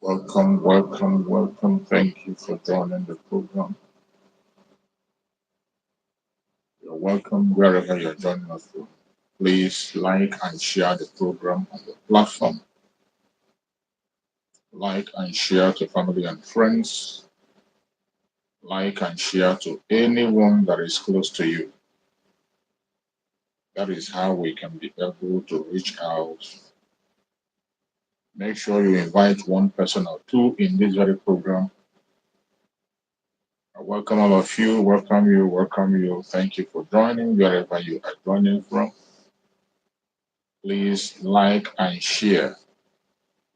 Welcome, welcome, welcome. Thank you for joining the program. You're welcome wherever you're joining us from. Please like and share the program on the platform. Like and share to family and friends. Like and share to anyone that is close to you. That is how we can be able to reach out. Make sure you invite one person or two in this very program. I welcome all of you. Welcome you. Welcome you. Thank you for joining wherever you are joining from. Please like and share.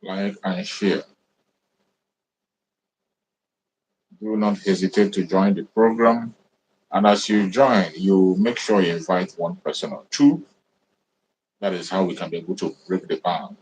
Like and share. Do not hesitate to join the program. And as you join, you make sure you invite one person or two. That is how we can be able to break the bound.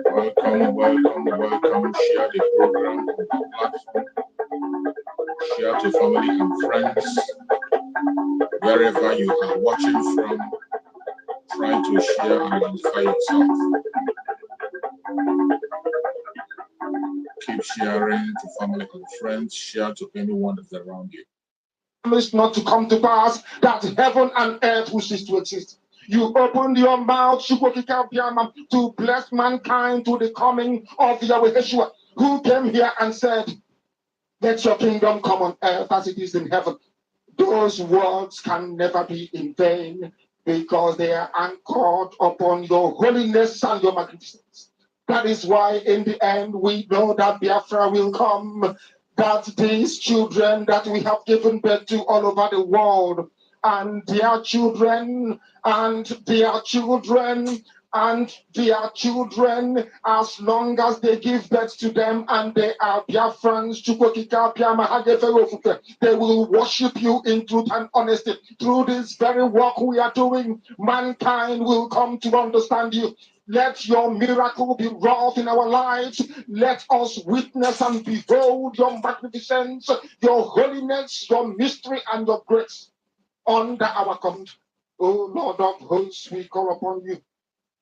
Welcome, welcome, welcome. Share the program on the platform. Share to family and friends. Wherever you are watching from, try to share and identify yourself. Keep sharing to family and friends. Share to anyone that's around you. Promise not to come to pass, that heaven and earth will cease to exist. You opened your mouth to bless mankind to the coming of Yahweh Yeshua, who came here and said, let your kingdom come on earth as it is in heaven. Those words can never be in vain because they are anchored upon your holiness and your magnificence. That is why in the end we know that Biafra will come, that these children that we have given birth to all over the world, and their children, and their children, and their children, as long as they give birth to them and they are Biafrans, they will worship you in truth and honesty. Through this very work we are doing, mankind will come to understand you. Let your miracle be wrought in our lives. Let us witness and behold your magnificence, your holiness, your mystery, and your grace under our command. O Lord of hosts, we call upon you.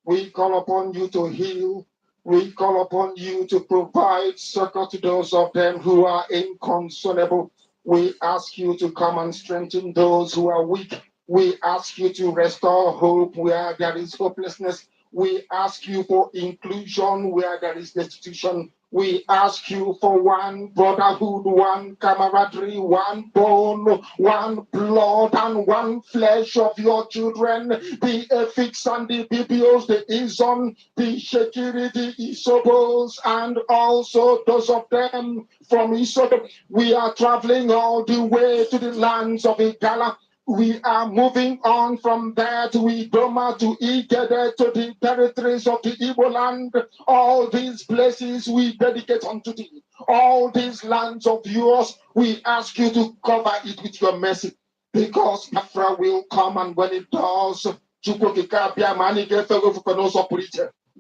We call upon you to heal. We call upon you to provide succor to those of them who are inconsolable. We ask you to come and strengthen those who are weak. We ask you to restore hope where there is hopelessness. We ask you for inclusion where there is destitution. We ask you for one brotherhood, one camaraderie, one bone, one blood, and one flesh of your children, the Ephix and the Bibios, the Izon, the Shekiri, the Isobos, and also those of them from Isob. We are traveling all the way to the lands of Igala. We are moving on from there to Idoma, to Igede, to the territories of the Igbo land. All these places we dedicate unto thee. All these lands of yours, we ask you to cover it with your mercy. Because Biafra will come, and when it does,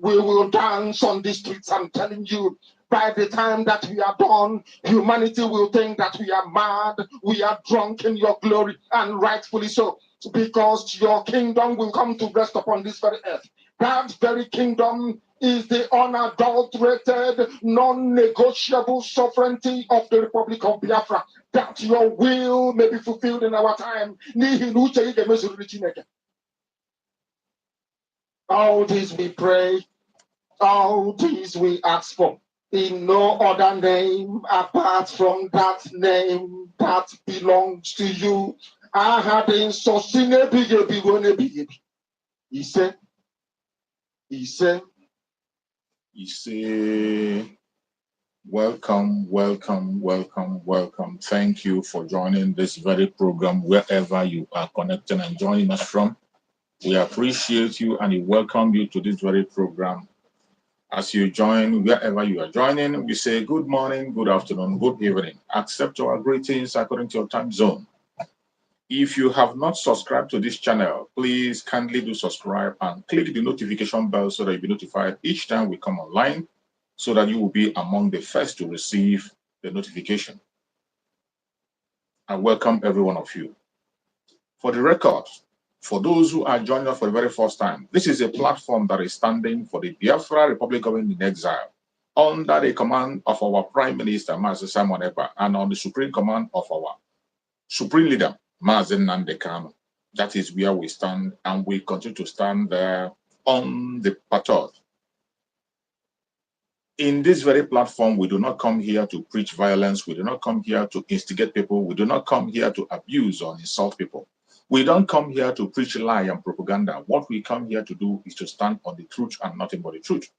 we will dance on the streets. I'm telling you, By the time that we are done, humanity will think that we are mad, we are drunk in your glory, and rightfully so, because your kingdom will come to rest upon this very earth. That very kingdom is the unadulterated, non-negotiable sovereignty of the Republic of Biafra, that your will may be fulfilled in our time. All this we pray, all this we ask for, in no other name apart from that name that belongs to you. I had in He said, welcome, welcome, welcome, welcome. Thank you for joining this very program wherever you are connecting and joining us from. We appreciate you and we welcome you to this very program. As you join, wherever you are joining, we say good morning, good afternoon, good evening. Accept our greetings according to your time zone. If you have not subscribed to this channel, please kindly do subscribe and click the notification bell so that you'll be notified each time we come online, so that you will be among the first to receive the notification. I welcome every one of you. For the record, for those who are joining us for the very first time, this is a platform that is standing for the Biafra Republic Government in Exile, under the command of our Prime Minister, Master Simon Ekpa, and on the supreme command of our Supreme Leader, Mazen Nandekano. That is where we stand, and we continue to stand there on the path. In this very platform, we do not come here to preach violence. We do not come here to instigate people. We do not come here to abuse or insult people. We don't come here to preach lie and propaganda. What we come here to do is to stand on the truth and nothing but the truth.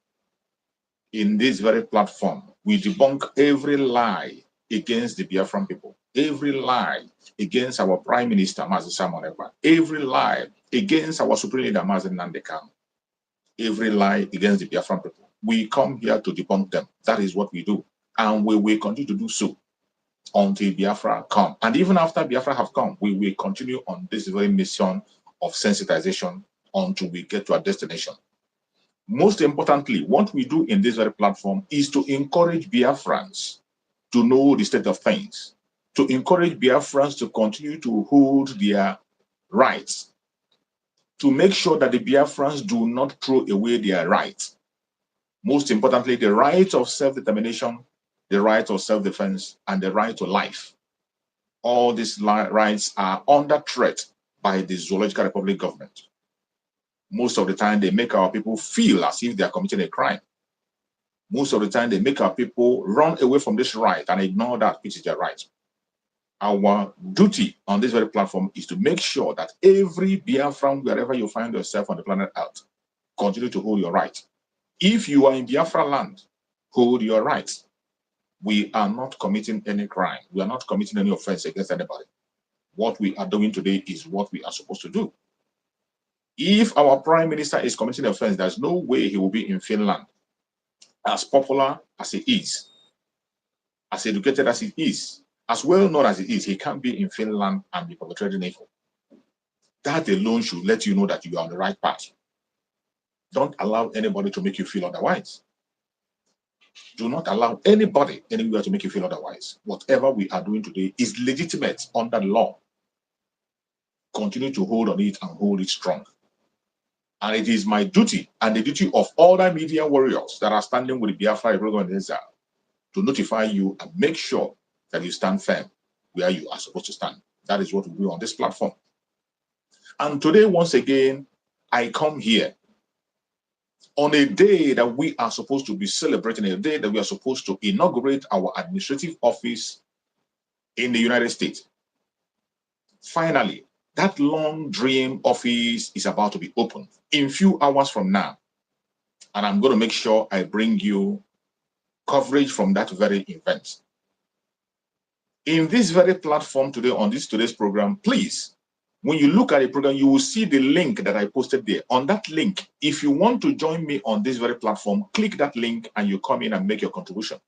In this very platform, we debunk every lie against the Biafran people, every lie against our Prime Minister, Mazi Simon Ekpa, every lie against our Supreme Leader, Mazen Nandekano, every lie against the Biafran people. We come here to debunk them. That is what we do. And we will continue to do so until Biafra come. And even after Biafra have come, we will continue on this very mission of sensitization until we get to our destination. Most importantly, what we do in this very platform is to encourage Biafrans to know the state of things, to encourage Biafrans to continue to hold their rights, to make sure that the Biafrans do not throw away their rights. Most importantly, the right of self-determination, the right of self-defense, and the right to life. All these rights are under threat by the Zoological Republic government. Most of the time, they make our people feel as if they are committing a crime. Most of the time, they make our people run away from this right and ignore that which is their right. Our duty on this very platform is to make sure that every Biafran, wherever you find yourself on the planet Earth, continue to hold your right. If you are in Biafra land, hold your rights. We are not committing any crime. We are not committing any offense against anybody. What we are doing today is what we are supposed to do. If our Prime Minister is committing an offense, there's no way he will be in Finland. As popular as he is, as educated as he is, as well known as he is, he can't be in Finland and be perpetrating evil. That alone should let you know that you are on the right path. Don't allow anybody to make you feel otherwise. Do not allow anybody anywhere to make you feel otherwise. Whatever we are doing today is legitimate under the law. Continue to hold on it and hold it strong. And it is my duty and the duty of all the media warriors that are standing with the Biafra Republic in Exile to notify you and make sure that you stand firm where you are supposed to stand. That is what we do on this platform. And today, once again, I come here on a day that we are supposed to be celebrating, a day that we are supposed to inaugurate our administrative office in the United States. Finally, that long dream office is about to be opened in a few hours from now. And I'm going to make sure I bring you coverage from that very event. In this very platform today, on today's program, please, when you look at the program, you will see the link that I posted there. On that link, if you want to join me on this very platform, click that link and you come in and make your contribution.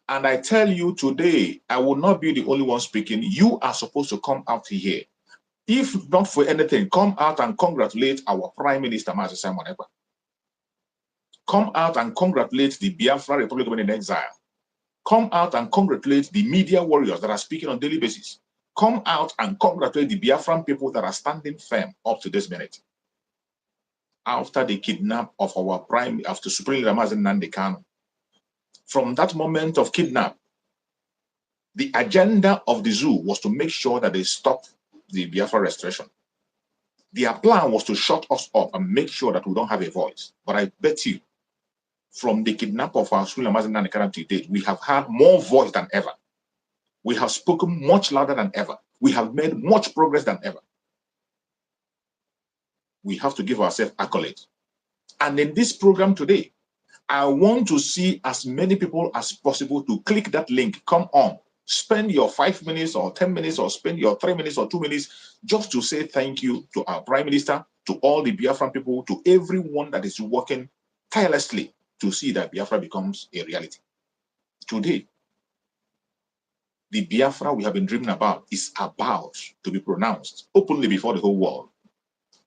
And I tell you today, I will not be the only one speaking. You are supposed to come out here. If not for anything, come out and congratulate our Prime Minister, Master Simon Ekpa. Come out and congratulate the Biafra Republic of in exile. Come out and congratulate the media warriors that are speaking on a daily basis. Come out and congratulate the Biafran people that are standing firm up to this minute. After the kidnap of our prime, after Supreme Leader Mazen Nnamdi Kanu, from that moment of kidnap, the agenda of the zoo was to make sure that they stop the Biafra restoration. Their plan was to shut us up and make sure that we don't have a voice. But I bet you, from the kidnap of our Supreme Leader Mazen Nnamdi Kanu to date, we have had more voice than ever. We have spoken much louder than ever. We have made much progress than ever. We have to give ourselves accolades. And in this program today, I want to see as many people as possible to click that link. Come on, spend your 5 minutes or 10 minutes or spend your 3 minutes or 2 minutes just to say thank you to our Prime Minister, to all the Biafran people, to everyone that is working tirelessly to see that Biafra becomes a reality. Today, the Biafra we have been dreaming about is about to be pronounced openly before the whole world.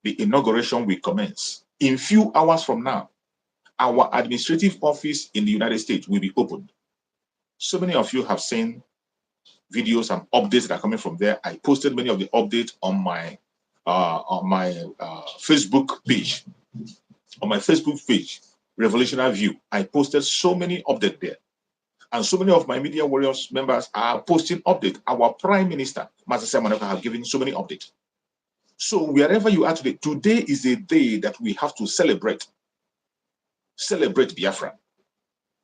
The inauguration will commence. In few hours from now, our administrative office in the United States will be opened. So many of you have seen videos and updates that are coming from there. I posted many of the updates on my Facebook page. On my Facebook page, Revolutionary View, I posted so many updates there. And so many of my Media Warriors members are posting updates. Our Prime Minister, Master Manaka, have given so many updates. So wherever you are today, today is a day that we have to celebrate. Celebrate Biafra.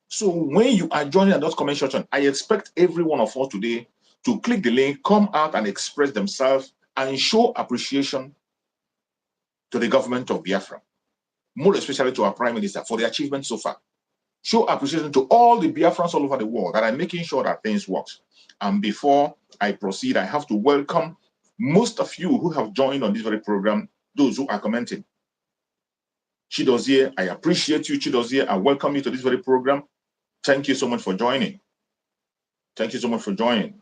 So when you are joining that comment section, I expect every one of us today to click the link, come out and express themselves and show appreciation to the government of Biafra, more especially to our Prime Minister for the achievement so far. Show appreciation to all the Biafrans all over the world that are making sure that things work. And before I proceed, I have to welcome most of you who have joined on this very program, those who are commenting. Chidozie, I appreciate you, Chidozie. I welcome you to this very program. Thank you so much for joining. Thank you so much for joining.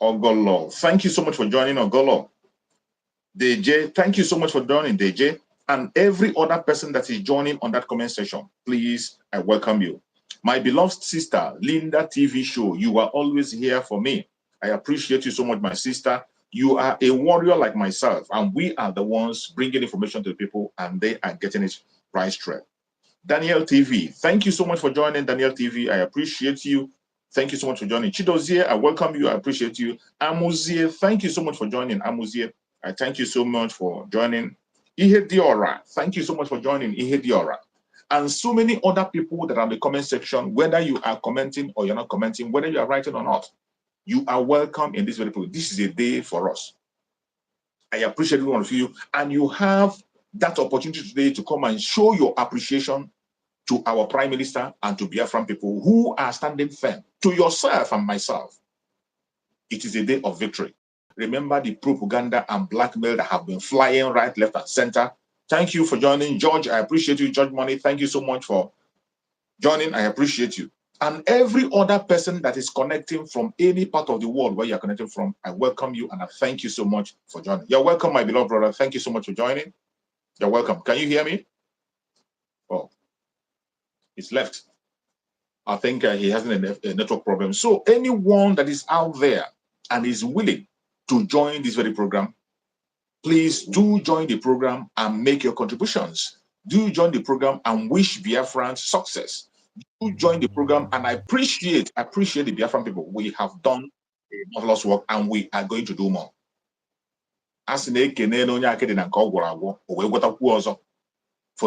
Ogolo, thank you so much for joining, Ogolo. DJ, thank you so much for joining, DJ. And every other person that is joining on that comment section, please, I welcome you. My beloved sister, Linda TV Show, you are always here for me. I appreciate you so much, my sister. You are a warrior like myself, and we are the ones bringing information to the people, and they are getting it right straight. Daniel TV, thank you so much for joining, Daniel TV. I appreciate you. Thank you so much for joining. Chidozie, I welcome you. I appreciate you. Amuzie, thank you so much for joining. Amuzie, I thank you so much for joining. Ihe Diora, thank you so much for joining. Ihe Diora. And so many other people that are in the comment section, whether you are commenting or you're not commenting, whether you are writing or not, you are welcome in this very program. This is a day for us. I appreciate every one of you. And you have that opportunity today to come and show your appreciation to our Prime Minister and to Biafran people who are standing firm, to yourself and myself. It is a day of victory. Remember the propaganda and blackmail that have been flying right, left, and center. Thank you for joining. George, I appreciate you. George Money, thank you so much for joining. I appreciate you. And every other person that is connecting from any part of the world where you're connecting from, I welcome you and I thank you so much for joining. You're welcome, my beloved brother. Thank you so much for joining. You're welcome. Can you hear me? Oh, it's left. I think he has a network problem. So anyone that is out there and is willing to join this very program, please do join the program and make your contributions. Do join the program and wish Biafrans success. Do join the program and I appreciate the Biafran people. We have done a marvelous work and we are going to do more. For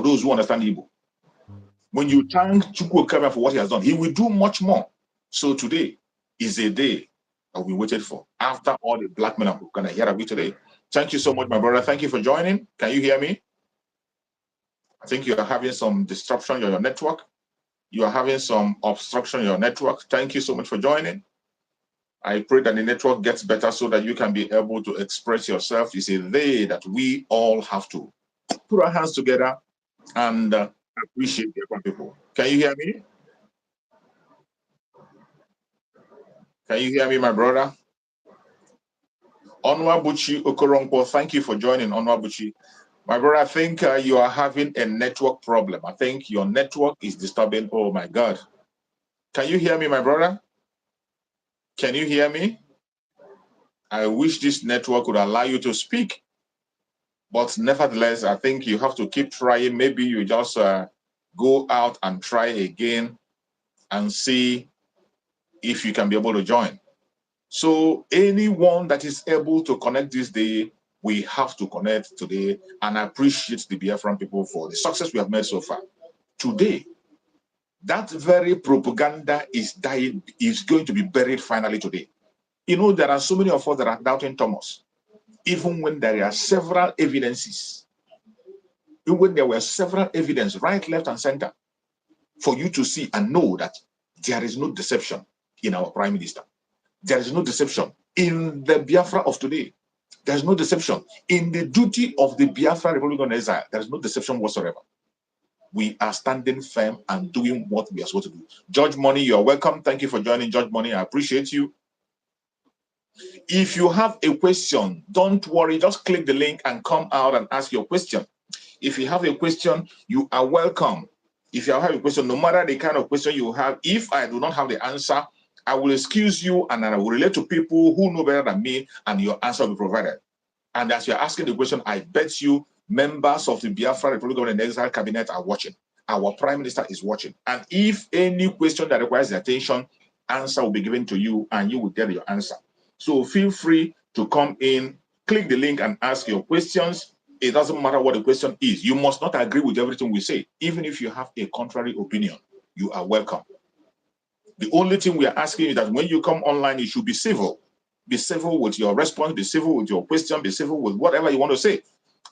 those who understand Igbo, when you thank Chukwuokabia for what he has done, he will do much more. So today is a day that we waited for. After all the black men are going to hear of you today. Thank you so much, my brother. Thank you for joining. Can you hear me? I think you are having some disruption on your network. You are having some obstruction on your network. Thank you so much for joining. I pray that the network gets better so that you can be able to express yourself. It's a day that we all have to put our hands together and appreciate the other people. Can you hear me? Can you hear me, my brother? Onwabuchi Okoronkwo, thank you for joining, Onwabuchi. My brother, I think you are having a network problem. I think your network is disturbing. Oh my God. Can you hear me, my brother? Can you hear me? I wish this network would allow you to speak. But nevertheless, I think you have to keep trying. Maybe you just go out and try again and see if you can be able to join. So anyone that is able to connect this day, we have to connect today, and I appreciate the Biafran people for the success we have made so far. Today, that very propaganda is dying, is going to be buried finally today. You know, there are so many of us that are doubting Thomas, even when there are several evidences, even when there were several evidence, right, left, and center, for you to see and know that there is no deception in our prime minister. There is no deception in the Biafra of today. There is no deception in the duty of the Biafra Republic of Exile. There is no deception whatsoever. We are standing firm and doing what we are supposed to do. Judge Money, you are welcome. Thank you for joining, Judge Money. I appreciate you. If you have a question, don't worry. Just click the link and come out and ask your question. If you have a question, you are welcome. If you have a question, no matter the kind of question you have, if I do not have the answer, I will excuse you and I will relate to people who know better than me, and your answer will be provided. And as you're asking the question, I bet you members of the Biafra Republic of the Exile cabinet are watching. Our prime minister is watching. And if any question that requires attention, answer will be given to you and you will get your answer. So feel free to come in, click the link and ask your questions. It doesn't matter what the question is. You must not agree with everything we say. Even if you have a contrary opinion, you are welcome. The only thing we are asking is that when you come online, you should be civil. Be civil with your response, be civil with your question, be civil with whatever you want to say.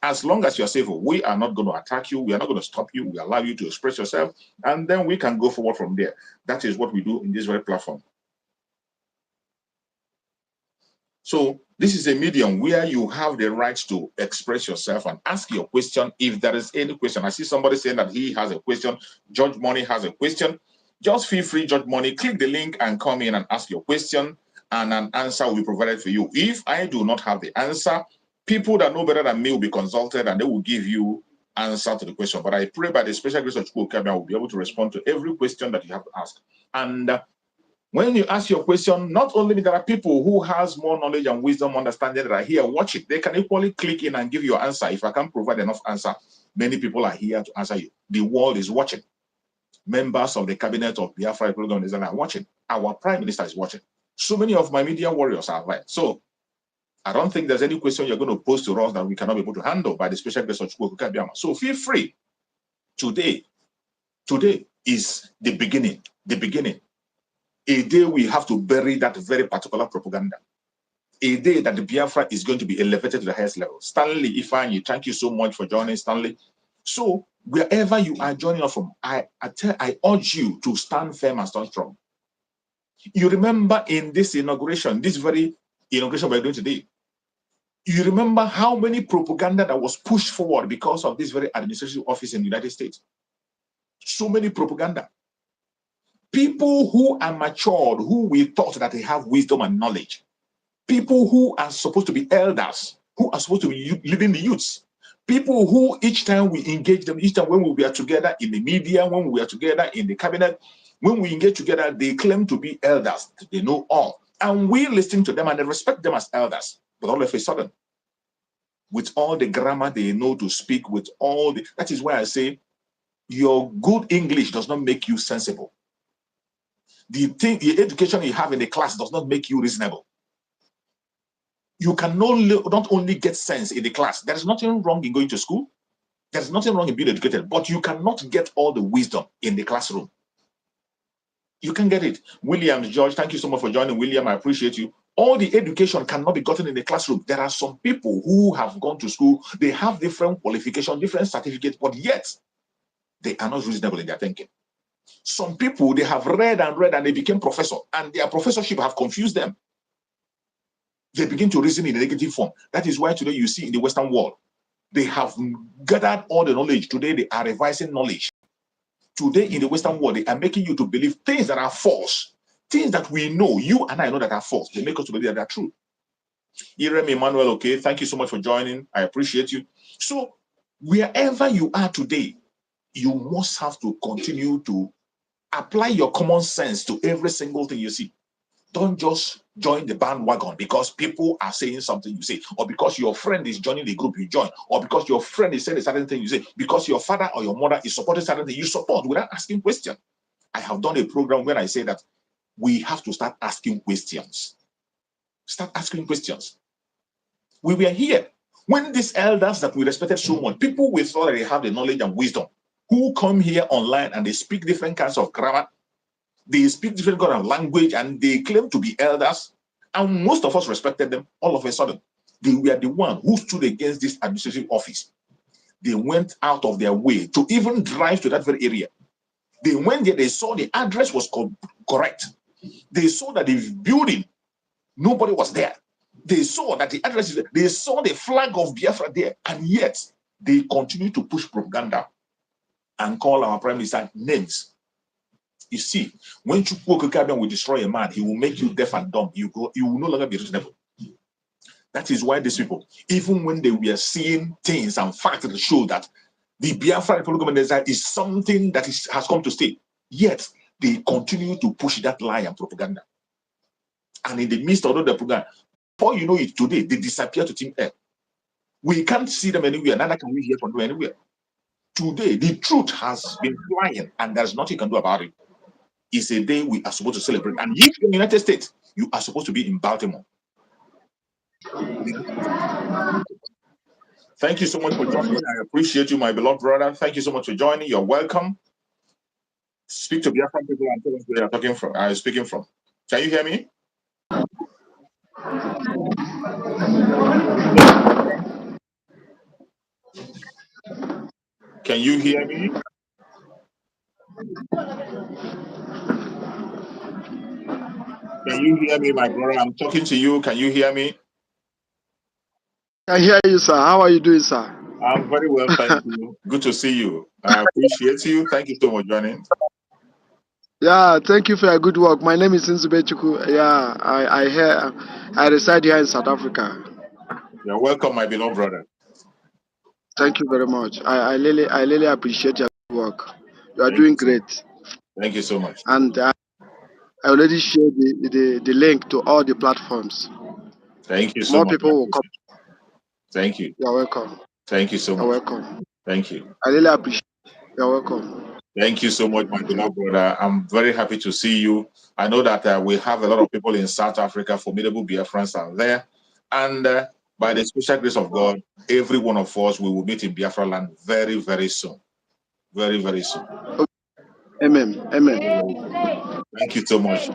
As long as you're civil, we are not going to attack you. We are not going to stop you. We allow you to express yourself, and then we can go forward from there. That is what we do in this very platform. So this is a medium where you have the right to express yourself and ask your question. If there is any question, I see somebody saying that he has a question. Judge Money has a question. Just feel free, Judge Money, click the link and come in and ask your question, and an answer will be provided for you. If I do not have the answer, people that know better than me will be consulted and they will give you answer to the question. But I pray by the special grace of Chukwuka, I will be able to respond to every question that you have to ask. And when you ask your question, not only there are people who has more knowledge and wisdom, understanding that are here watching, they can equally click in and give you your answer. If I can't provide enough answer, many people are here to answer you. The world is watching. Members of the cabinet of Biafra Republic of Israel are watching. Our prime minister is watching. So many of my media warriors are there. So I don't think there's any question you're going to pose to us that we cannot be able to handle by the special grace of Chukwuka. So feel free. Today is the beginning. A day we have to bury that very particular propaganda. A day that the Biafra is going to be elevated to the highest level. Stanley Ifeanyi, thank you so much for joining, Stanley. So wherever you are joining us from, I urge you to stand firm and stand strong. You remember in this inauguration, this very inauguration we're doing today, you remember how many propaganda that was pushed forward because of this very administrative office in the United States? So many propaganda. People who are matured, who we thought that they have wisdom and knowledge, people who are supposed to be elders, who are supposed to be leading the youths, people who each time we engage them, each time when we are together in the media, when we are together in the cabinet, when we engage together, they claim to be elders, they know all. And we listen to them and they respect them as elders. But all of a sudden, with all the grammar they know to speak, with all the, that is why I say, your good English does not make you sensible. The education you have in the class does not make you reasonable. You can not only get sense in the class. There is nothing wrong in going to school. There is nothing wrong in being educated, but you cannot get all the wisdom in the classroom. You can get it. William, George, thank you so much for joining. William, I appreciate you. All the education cannot be gotten in the classroom. There are some people who have gone to school. They have different qualifications, different certificates, but yet they are not reasonable in their thinking. Some people, they have read and they became professor, and their professorship have confused them. They begin to reason in a negative form. That is why today you see in the Western world, they have gathered all the knowledge. Today they are revising knowledge. Today in the Western world, they are making you to believe things that are false. Things that we know, you and I know that are false. They make us to believe that they are true. Irem Emmanuel, okay, thank you so much for joining. I appreciate you. So Wherever you are today, you must have to continue to apply your common sense to every single thing you see. Don't just join the bandwagon because people are saying something you say, or because your friend is joining the group you join, or because your friend is saying a certain thing you say, because your father or your mother is supporting certain thing you support without asking questions. I have done a program where I say that we have to start asking questions. Start asking questions. We were here when these elders that we respected so much, people we thought that they have the knowledge and wisdom, who come here online and they speak different kinds of grammar, they speak different kind of language, and they claim to be elders, and most of us respected them. All of a sudden, they were the one who stood against this administrative office. They went out of their way to even drive to that very area. They went there, they saw the address was correct. They saw that the building, nobody was there. They saw that the address is there. They saw the flag of Biafra there, and yet they continue to push propaganda and call our prime minister names. You see, when Chukwuokikabian will destroy a man, he will make you deaf and dumb. You will no longer be reasonable. That is why these people, even when they were seeing things and facts that show that the Biafra Republic of Exile is something that has come to stay, yet they continue to push that lie and propaganda. And in the midst of all the propaganda, before you know it, today they disappear to thin air. We can't see them anywhere, neither can we hear from them anywhere. Today, the truth has been flying, and there's nothing you can do about it. It's a day we are supposed to celebrate. And if in the United States, you are supposed to be in Baltimore. Thank you so much for joining. I appreciate you, my beloved brother. Thank you so much for joining. You're welcome. Speak to Biafran people and tell us where you're talking from. Speaking from. Can you hear me? Can you hear me? Can you hear me, my brother? I'm talking to you. Can you hear me? I hear you, sir. How are you doing, sir? I'm very well, thank you. Good to see you. I appreciate you. Thank you so much for joining. Yeah, thank you for your good work. My name is instigate. Yeah, I reside here in South Africa. You're welcome, my beloved brother. Thank you very much. I really appreciate your work. You are Thank doing you so much. great. Thank you so much. And I already shared the link to all the platforms. Thank you so More much. people will come. Thank you. You're welcome. Thank you so You're much. welcome. Thank you. I really appreciate it. You're welcome. Thank you so much, my beloved brother. I'm very happy to see you. I know that we have a lot of people in South Africa, formidable Biafrans are there. And by the special grace of God, every one of us, we will meet in Biafra land very, very soon. Very, very soon. Amen. Amen. Thank you so much.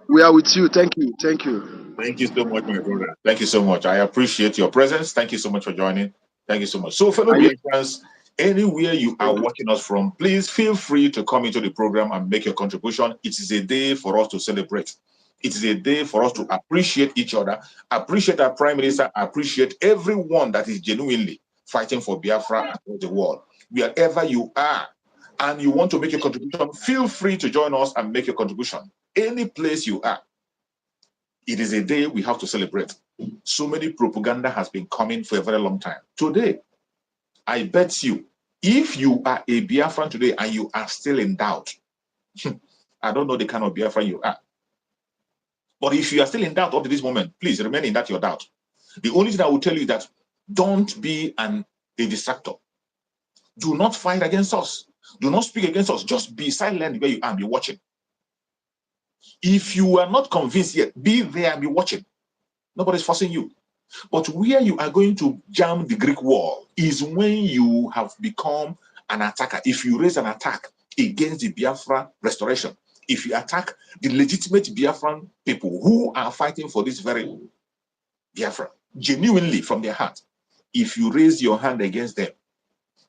We are with you. Thank you. Thank you. Thank you so much, my brother. Thank you so much. I appreciate your presence. Thank you so much for joining. Thank you so much. So, fellow Biafrans, anywhere you are watching us from, please feel free to come into the program and make your contribution. It is a day for us to celebrate. It is a day for us to appreciate each other, appreciate our prime minister, appreciate everyone that is genuinely fighting for Biafra across the world. Wherever you are and you want to make your contribution, feel free to join us and make your contribution. Any place you are, it is a day we have to celebrate. So many propaganda has been coming for a very long time. Today, I bet you, if you are a Biafran today and you are still in doubt, I don't know the kind of Biafran you are. But if you are still in doubt up to this moment, please remain in that your doubt. The only thing I will tell you is that don't be a distractor. Do not fight against us. Do not speak against us. Just be silent where you are and be watching. If you are not convinced yet, be there and be watching. Nobody's forcing you. But where you are going to jam the Greek wall is when you have become an attacker. If you raise an attack against the Biafra restoration, if you attack the legitimate Biafran people who are fighting for this very Biafra, genuinely from their heart, if you raise your hand against them,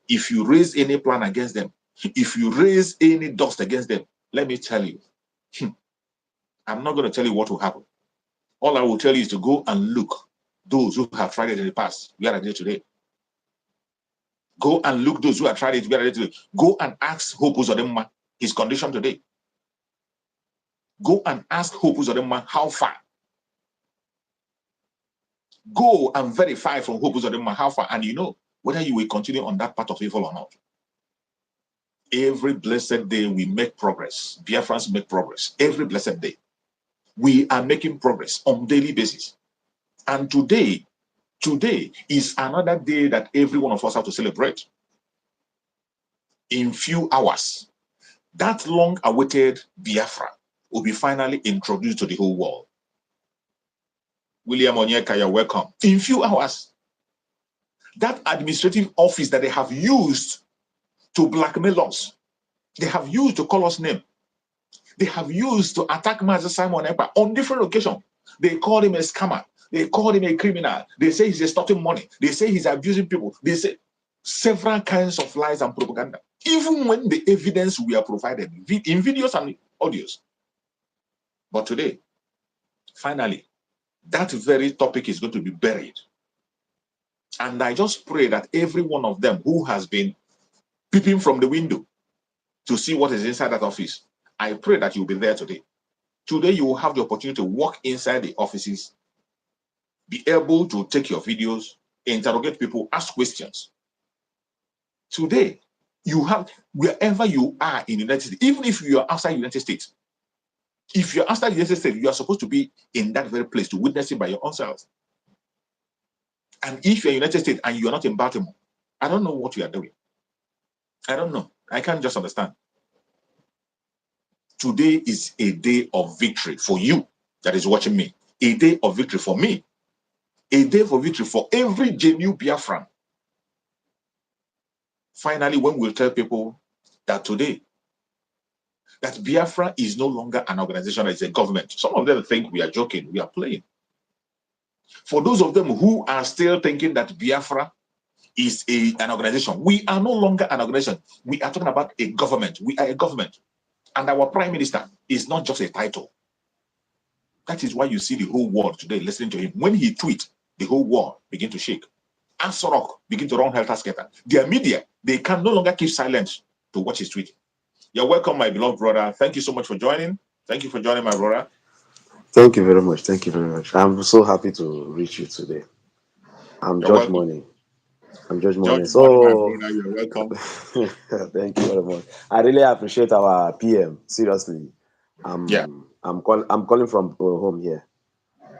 if you raise any plan against them, if you raise any dust against them, let me tell you, I'm not going to tell you what will happen. All I will tell you is to go and look those who have tried it in the past, where are they today? Go and look those who have tried it, where are they today? Go and ask Hope Uzodinma his condition today. Go and ask Hope Uzodinma how far. Go and verify from Hope Uzodinma how far, and you know whether you will continue on that path of evil or not. Every blessed day we make progress. Biafrans make progress. Every blessed day. We are making progress on daily basis. And today is another day that every one of us have to celebrate. In few hours, that long-awaited Biafra will be finally introduced to the whole world. William Onyeka, you're welcome. In few hours, that administrative office that they have used to blackmail us, they have used to call us name, they have used to attack Master Simon Ekpa on different occasions. They call him a scammer. They call him a criminal. They say he's extorting money. They say he's abusing people. They say several kinds of lies and propaganda. Even when the evidence we are provided in videos and audios. But today, finally, that very topic is going to be buried. And I just pray that every one of them who has been peeping from the window to see what is inside that office, I pray that you'll be there today. Today, you will have the opportunity to walk inside the offices, be able to take your videos, interrogate people, ask questions. Today, you have, wherever you are in the United States, even if you are outside the United States, if you're outside the United States, you are supposed to be in that very place to witness it by your own self. And if you're in the United States and you're not in Baltimore, I don't know what you are doing. I don't know. I can't just understand. Today is a day of victory for you that is watching me. A day of victory for me. A day of victory for every genuine Biafran. Finally, when we'll tell people that today, that Biafra is no longer an organization, it's a government. Some of them think we are joking, we are playing. For those of them who are still thinking that Biafra is an organization, we are no longer an organization. We are talking about a government. We are a government. And our prime minister is not just a title. That is why you see the whole world today listening to him. When he tweets, the whole world begin to shake. Asorok begin to run helter-skelter. Their media, they can no longer keep silent to watch his tweet. You're welcome, my beloved brother. Thank you so much for joining. Thank you for joining, my brother. Thank you very much. Thank you very much. I'm so happy to reach you today. I'm George Money. I'm George Money. So, my brother, you're welcome. Thank you very much. I really appreciate our PM. Seriously, I'm calling from home here.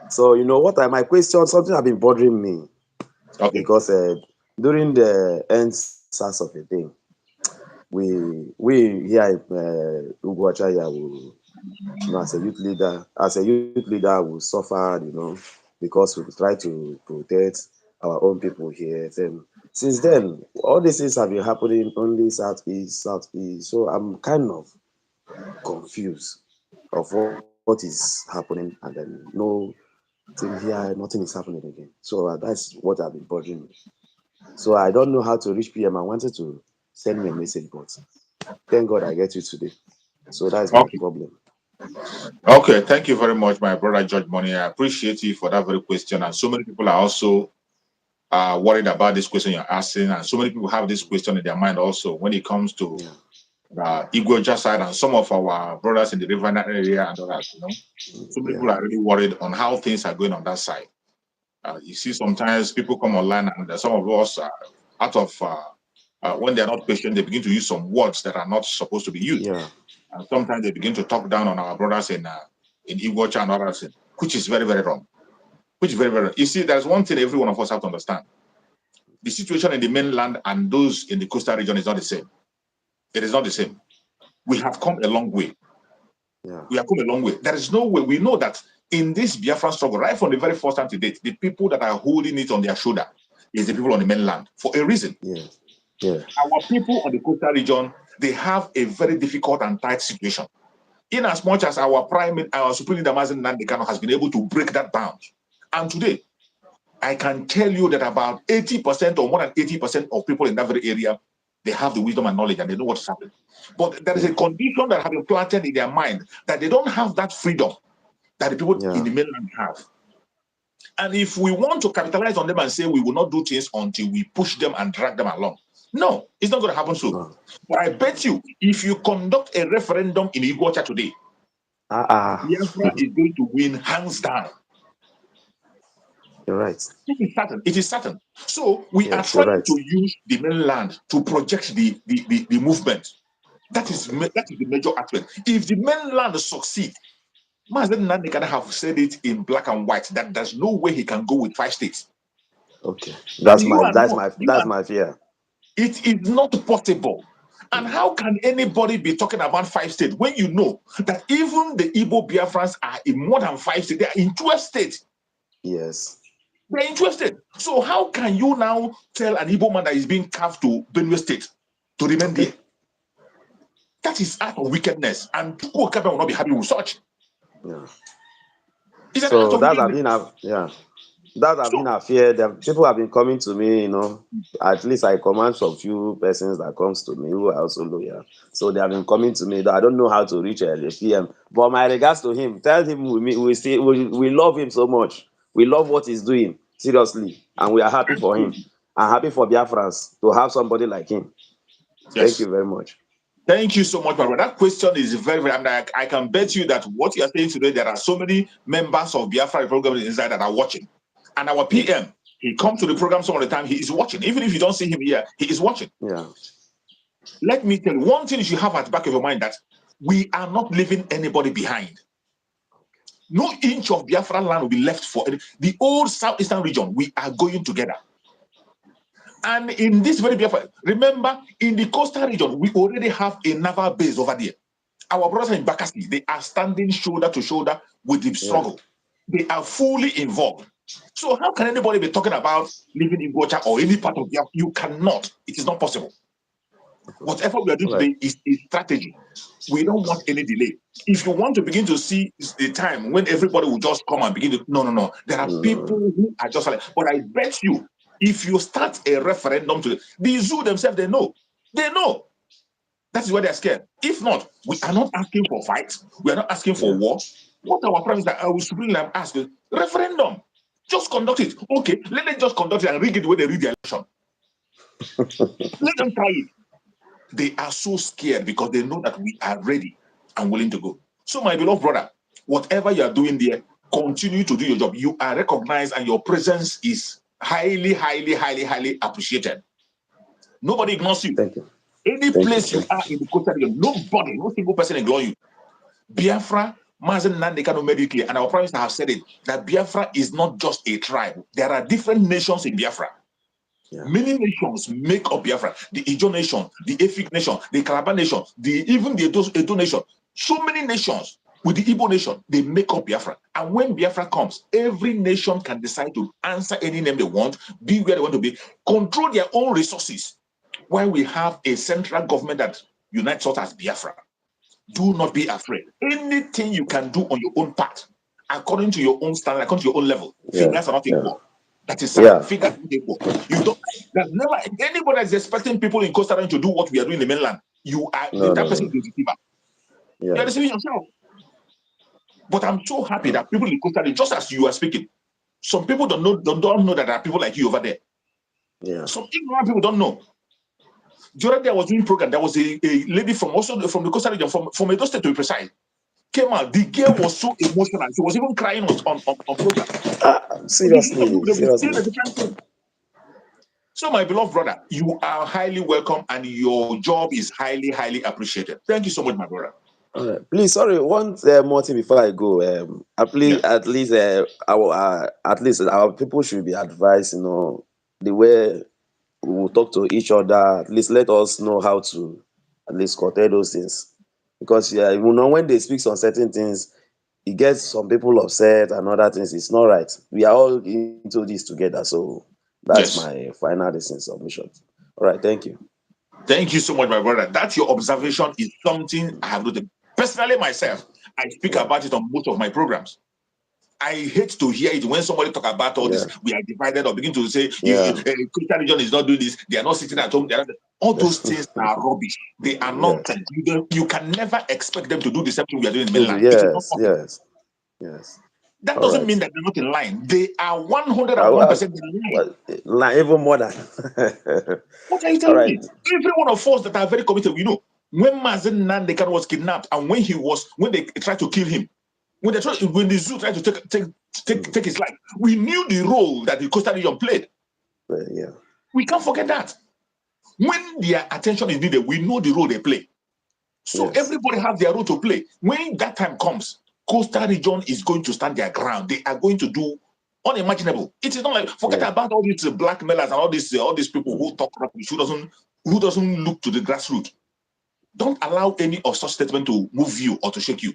So you know what? My question, something have been bothering me, because during the NSAS of the thing, we here in Uguachaya, you know, as a youth leader, we suffered, you know, because we try to protect our own people here. Then since then, all these things have been happening only southeast. So I'm kind of confused of what is happening, and then no thing here, nothing is happening again. So that's what have been bothering me. So I don't know how to reach PM. I wanted to send me a message, but thank God I get you today. So that's my problem. Okay, thank you very much, my brother George Money. I appreciate you for that very question. And so many people are also worried about this question you're asking, and so many people have this question in their mind also when it comes to Igweja side and some of our brothers in the River area and others. You know, so many people are really worried on how things are going on that side. You see, sometimes people come online and some of us are out of when they are not patient, they begin to use some words that are not supposed to be used. And sometimes they begin to talk down on our brothers in Igweja and others, which is very, very wrong. Which is very, very wrong. You see, there's one thing every one of us have to understand. The situation in the mainland and those in the coastal region is not the same. It is not the same. We have come a long way. We have come a long way. There is no way. We know that in this Biafran struggle, right from the very first time to date, the people that are holding it on their shoulder is the people on the mainland for a reason. Our people on the coastal region, they have a very difficult and tight situation. In as much as our Supreme Leader Mazen Nnamdi Kanu has been able to break that bound. And today, I can tell you that about 80% or more than 80% of people in that very area, they have the wisdom and knowledge and they know what's happening. But there is a condition that has been planted in their mind that they don't have that freedom that the people in the mainland have. And if we want to capitalize on them and say we will not do things until we push them and drag them along, no, it's not going to happen soon. But I bet you, if you conduct a referendum in Igweja today, Biafra is going to win hands down. You're right. It is certain. It is certain. So we are Yes, you're trying right. to use the mainland to project the movement. That is the major aspect. If the mainland succeed, Mazen Nandi can have said it in black and white that there's no way he can go with 5 states. Okay. And That's my fear. It is not possible. And how can anybody be talking about 5 states when you know that even the Igbo Biafrans are in more than 5 states? They are in 12 states. Yes. They're interested. So how can you now tell an Igbo man that is being carved to Benue State to remain there? That is act of wickedness. And Chukwuka will not be happy with such. Yeah. It's an act So of that have wickedness. been a fear. That people have been coming to me, at least I command some few persons that comes to me who are also loyal. So they have been coming to me. I don't know how to reach the PM. But my regards to him, tell him we love him so much. We love what he's doing, seriously. And we are happy for him. I'm happy for Biafrans to have somebody like him. Yes. Thank you very much. Thank you so much, my brother. That question is very, very. I can bet you that what you are saying today, there are so many members of Biafra program inside that are watching. And our PM, he comes to the program some of the time, he is watching. Even if you don't see him here, he is watching. Yeah. Let me tell you, one thing you should have at the back of your mind that we are not leaving anybody behind. No inch of Biafra land will be left for the old southeastern region. We are going together. And in this very Biafra, remember, in the coastal region, we already have a naval base over there. Our brothers in Bakassi, they are standing shoulder to shoulder with the struggle. They are fully involved. So how can anybody be talking about living in Gocha or any part of Biafra? You cannot. It is not possible. Whatever we are doing today is a strategy. We don't want any delay. If you want to begin to see the time when everybody will just come and begin to, no. There are people who are just like, but I bet you, if you start a referendum today, the zoo themselves, they know. That is why they're scared. If not, we are not asking for fights. We are not asking for war. What our prime minister, I will supreme ask is referendum. Just conduct it. Okay, let them just conduct it and rig it the way they rig the election. Let them try it. They are so scared because they know that we are ready and willing to go. So, my beloved brother, whatever you are doing there, continue to do your job. You are recognized and your presence is highly, highly, highly, highly appreciated. Nobody ignores you. Thank you. Any place you are in the coastal region, nobody, no single person ignores you. Biafra, Mazen Nandekano made it clear, and our prime minister have said it, that Biafra is not just a tribe. There are different nations in Biafra. Many nations make up Biafra. The Ijo nation, the Efik nation, the Calabar nation, even the Edo nation. So many nations with the Igbo nation, they make up Biafra. And when Biafra comes, every nation can decide to answer any name they want, be where they want to be, control their own resources. While we have a central government that unites us as Biafra. Do not be afraid. Anything you can do on your own part, according to your own standard, according to your own level, fingers are not equal. That is figures are not equal. You don't. There's never anybody that's expecting people in Costa Rica to do what we are doing in the mainland. You are that person is a deceiver. You are deceiving yourself. But I'm so happy that people in Costa Rica, just as you are speaking, some people don't know that there are people like you over there. Some ignorant people don't know. During I was doing program, there was a lady from the Costa Rica, from Edo State to be precise, came out. The girl was so emotional. She was even crying on program. Seriously. So, my beloved brother, you are highly welcome and your job is highly, highly appreciated. Thank you so much, my brother. Please, sorry, one more thing before I go. At least our people should be advised, the way we will talk to each other. At least let us know how to at least curtail those things. Because when they speak on certain things, it gets some people upset and other things. It's not right. We are all into this together. So that's my final submission. All right, thank you. Thank you so much, my brother. That your observation is something I have noted. Personally, myself, I speak about it on most of my programs. I hate to hear it when somebody talk about all this. We are divided or begin to say, Christian religion is not doing this. They are not sitting at home. All those things are rubbish. They are nonsense. You can never expect them to do the same thing we are doing in the mainland. Yes. That doesn't mean that they're not in line. They are 101% in line. Even more than. What are you telling me? Every one of us that are very committed, when Mazen Nandekan was kidnapped and when they tried to kill him, when the zoo tried to take take his life. We knew the role that the coastal region played. Yeah. We can't forget that. When their attention is needed, we know the role they play. So everybody has their role to play. When that time comes, coastal region is going to stand their ground. They are going to do unimaginable. It is not like forget about all these blackmailers and all these people who talk rubbish, who doesn't look to the grassroots. Don't allow any of such statement to move you or to shake you.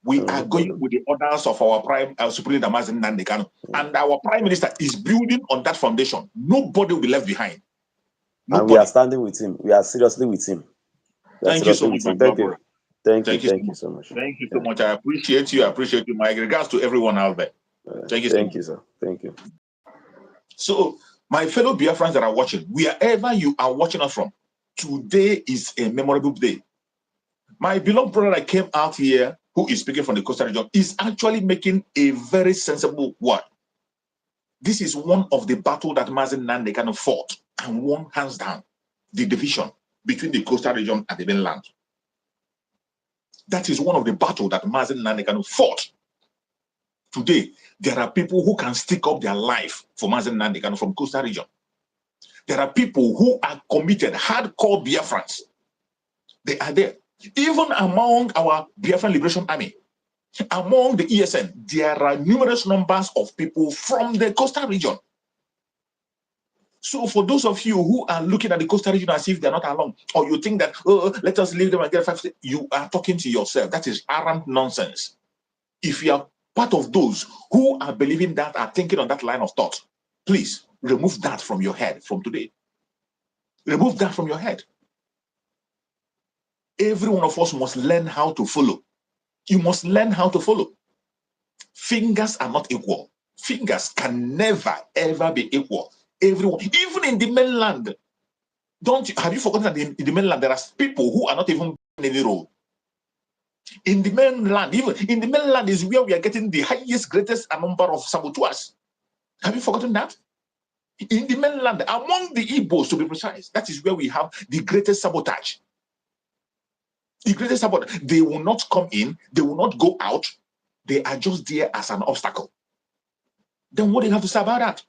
We are going with the orders of our Supreme Leader Mazen Nnamdi Kanu, and our Prime Minister is building on that foundation. Nobody will be left behind. Nobody. And we are standing with him. We are seriously with him. Thank you so much, my brother. Thank you so much. Thank you so much. I appreciate you. I appreciate you. My regards to everyone out there. Thank you so much. Thank you, sir. Thank you. So, my fellow Biafrans that are watching, wherever you are watching us from, today is a memorable day. My beloved brother that came out here, who is speaking from the coastal region, is actually making a very sensible word. This is one of the battles that Mazen Nnamdi Kanu fought and won hands down, the division between the coastal region and the mainland. That is one of the battles that Mazen Nnamdi Kanu fought. Today, there are people who can stick up their life for Mazen Nnamdi Kanu from coastal region. There are people who are committed, hardcore Biafrans. They are there. Even among our Biafran Liberation Army, among the ESN, there are numerous numbers of people from the coastal region. So for those of you who are looking at the coastal region as if they're not alone, or you think that, oh, let us leave them and get 5 states, you are talking to yourself. That is arrant nonsense. If you are part of those who are believing that, are thinking on that line of thought, please remove that from your head from today. Remove that from your head. Every one of us must learn how to follow. You must learn how to follow. Fingers are not equal. Fingers can never, ever be equal. Everyone, even in the mainland, have you forgotten that in the mainland there are people who are not even in any role? In the mainland, even in the mainland is where we are getting the highest, greatest number of saboteurs. Have you forgotten that? In the mainland, among the Igbos to be precise, that is where we have the greatest sabotage. The greatest sabotage. They will not come in, they will not go out, they are just there as an obstacle. Then what do you have to say about that?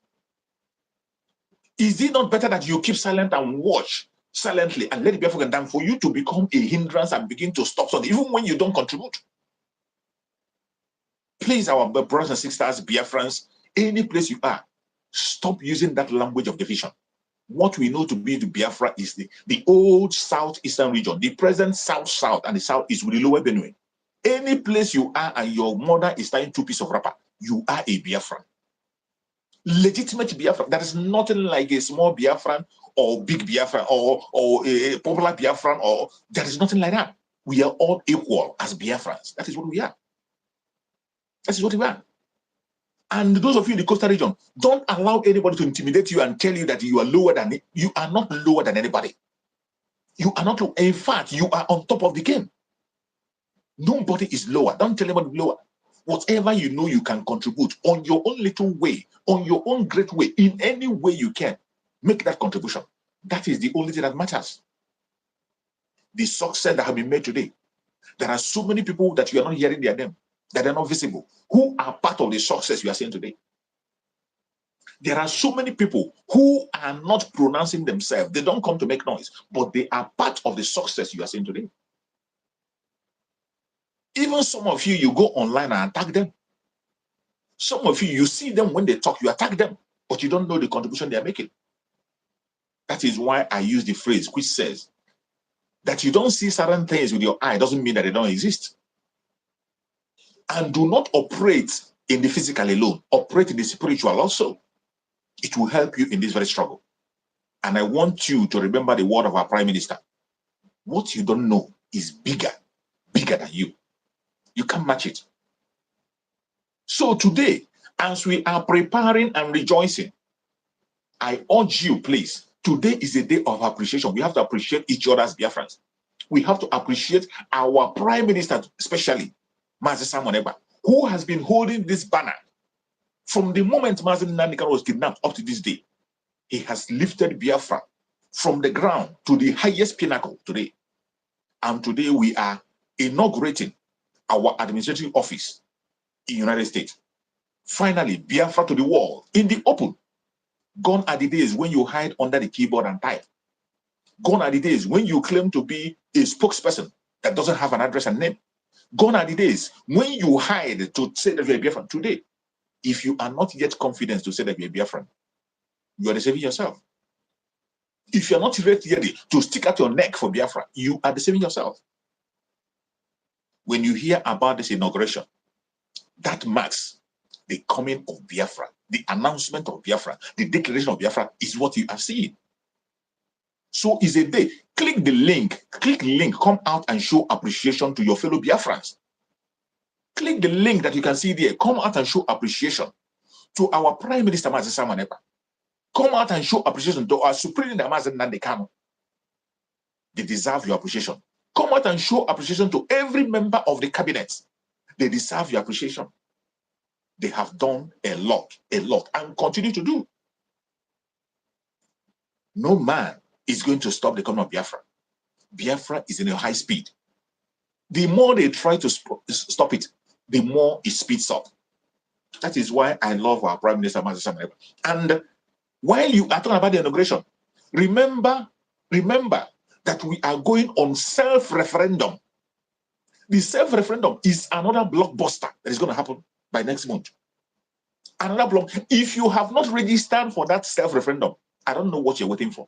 Is it not better that you keep silent and watch silently and let it be forgotten than for you to become a hindrance and begin to stop something, even when you don't contribute? Please, our brothers and sisters, Biafrans, any place you are, stop using that language of division. What we know to be the Biafra is the old southeastern region, the present south-south and the southeast with the lower Benue. Any place you are and your mother is tying 2 pieces of wrapper, you are a Biafran. Legitimate Biafran. That is nothing like a small Biafran or big Biafran or a popular Biafran, or there is nothing like that. We are all equal as Biafrans. That is what we are. That is what we are. And those of you in the coastal region, don't allow anybody to intimidate you and tell you that you are lower than it. You are not lower than anybody. You are not low. In fact, you are on top of the game. Nobody is lower. Don't tell anybody lower. Whatever you know you can contribute on your own little way, on your own great way, in any way you can, make that contribution. That is the only thing that matters. The success that have been made today. There are so many people that you are not hearing their name, that are not visible, who are part of the success you are seeing today. There are so many people who are not pronouncing themselves. They don't come to make noise, but they are part of the success you are seeing today. Even some of you, you go online and attack them. Some of you, you see them when they talk, you attack them, but you don't know the contribution they are making. That is why I use the phrase which says that you don't see certain things with your eye doesn't mean that they don't exist. And do not operate in the physical alone. Operate in the spiritual also. It will help you in this very struggle. And I want you to remember the word of our Prime Minister. What you don't know is bigger than you. You can't match it. So today, as we are preparing and rejoicing, I urge you, please, today is a day of appreciation. We have to appreciate each other as Biafrans. We have to appreciate our Prime Minister, especially Mazi Simon Ekpa, who has been holding this banner from the moment Mazen Nnamdi Kanu was kidnapped up to this day. He has lifted Biafra from the ground to the highest pinnacle today. And today we are inaugurating our administrative office in the United States. Finally, Biafra to the wall, in the open. Gone are the days when you hide under the keyboard and type. Gone are the days when you claim to be a spokesperson that doesn't have an address and name. Gone are the days when you hide to say that you're a Biafran. Today, if you are not yet confident to say that you're a Biafran, you are deceiving yourself. If you're not ready to stick out your neck for Biafra, you are deceiving yourself. When you hear about this inauguration, that marks the coming of Biafra, the announcement of Biafra, the declaration of Biafra is what you are seeing. So is a day. Click the link, come out and show appreciation to your fellow Biafrans. Click the link that you can see there, come out and show appreciation to our Prime Minister Mazi Samanepa. Come out and show appreciation to our Supreme Leader Mazi Nnamdi Kanu. They deserve your appreciation. Come out and show appreciation to every member of the cabinet. They deserve your appreciation. They have done a lot, and continue to do. No man is going to stop the coming of Biafra. Biafra is in a high speed. The more they try to stop it, the more it speeds up. That is why I love our Prime Minister, Mazi Samanepa. And while you are talking about the inauguration, remember that we are going on self-referendum. The self-referendum is another blockbuster that is going to happen by next month. Another block. If you have not registered for that self-referendum, I don't know what you're waiting for.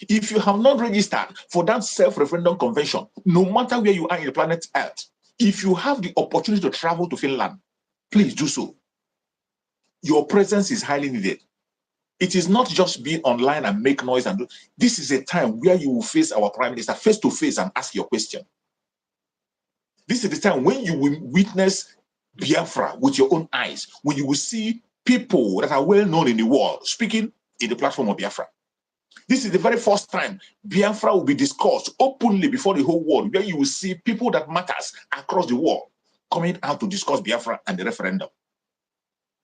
If you have not registered for that self-referendum convention, no matter where you are in the planet Earth, if you have the opportunity to travel to Finland, please do so. Your presence is highly needed. It is not just being online and make noise and do. This is a time where you will face our Prime Minister face to face and ask your question. This is the time when you will witness Biafra with your own eyes, when you will see people that are well known in the world speaking in the platform of Biafra. This is the very first time Biafra will be discussed openly before the whole world, where you will see people that matters across the world coming out to discuss Biafra and the referendum.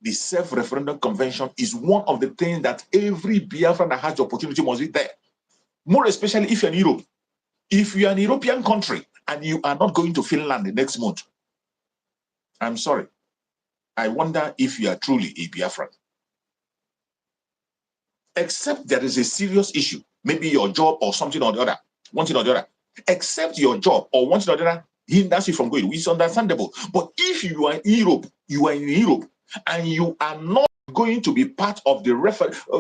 The self-referendum convention is one of the things that every Biafran that has the opportunity must be there. More especially if you're in Europe. If you're an European country and you are not going to Finland the next month, I'm sorry. I wonder if you are truly a Biafran. Except there is a serious issue, maybe your job or something or the other, one thing or the other. Except your job or one thing or the other hinders you from going, which is understandable. But if you are in Europe, and you are not going to be part of the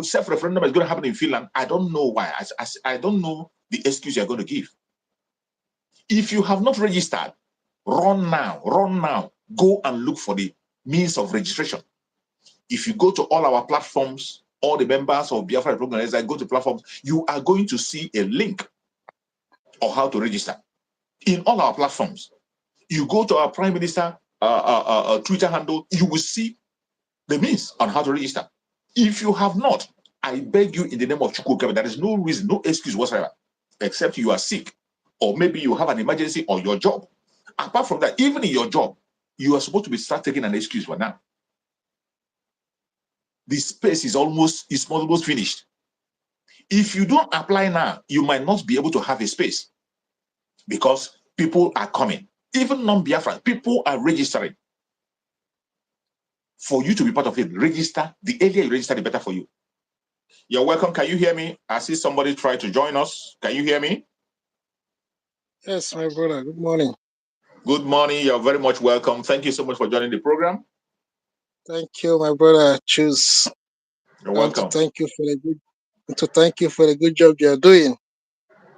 self-referendum that's going to happen in Finland, I don't know why. I don't know the excuse you're going to give. If you have not registered, run now. Go and look for the means of registration. If you go to all our platforms, all the members of Biafra program, as I go to platforms, you are going to see a link of how to register. In all our platforms, you go to our Prime Minister Twitter handle, you will see the means on how to register. If you have not, I beg you in the name of Chukwuka, there is no reason, no excuse whatsoever, except you are sick, or maybe you have an emergency on your job. Apart from that, even in your job, you are supposed to be start taking an excuse for now. The space is almost finished. If you don't apply now, you might not be able to have a space because people are coming. Even non-Biafran, people are registering. For you to be part of it, register. The earlier you register, the better for you. You're welcome. Can you hear me? I see somebody try to join us. Can you hear me? Yes, my brother. Good morning. Good morning. You're very much welcome. Thank you so much for joining the program. Thank you, my brother. Choose. You're welcome. Thank you for the good job you are doing.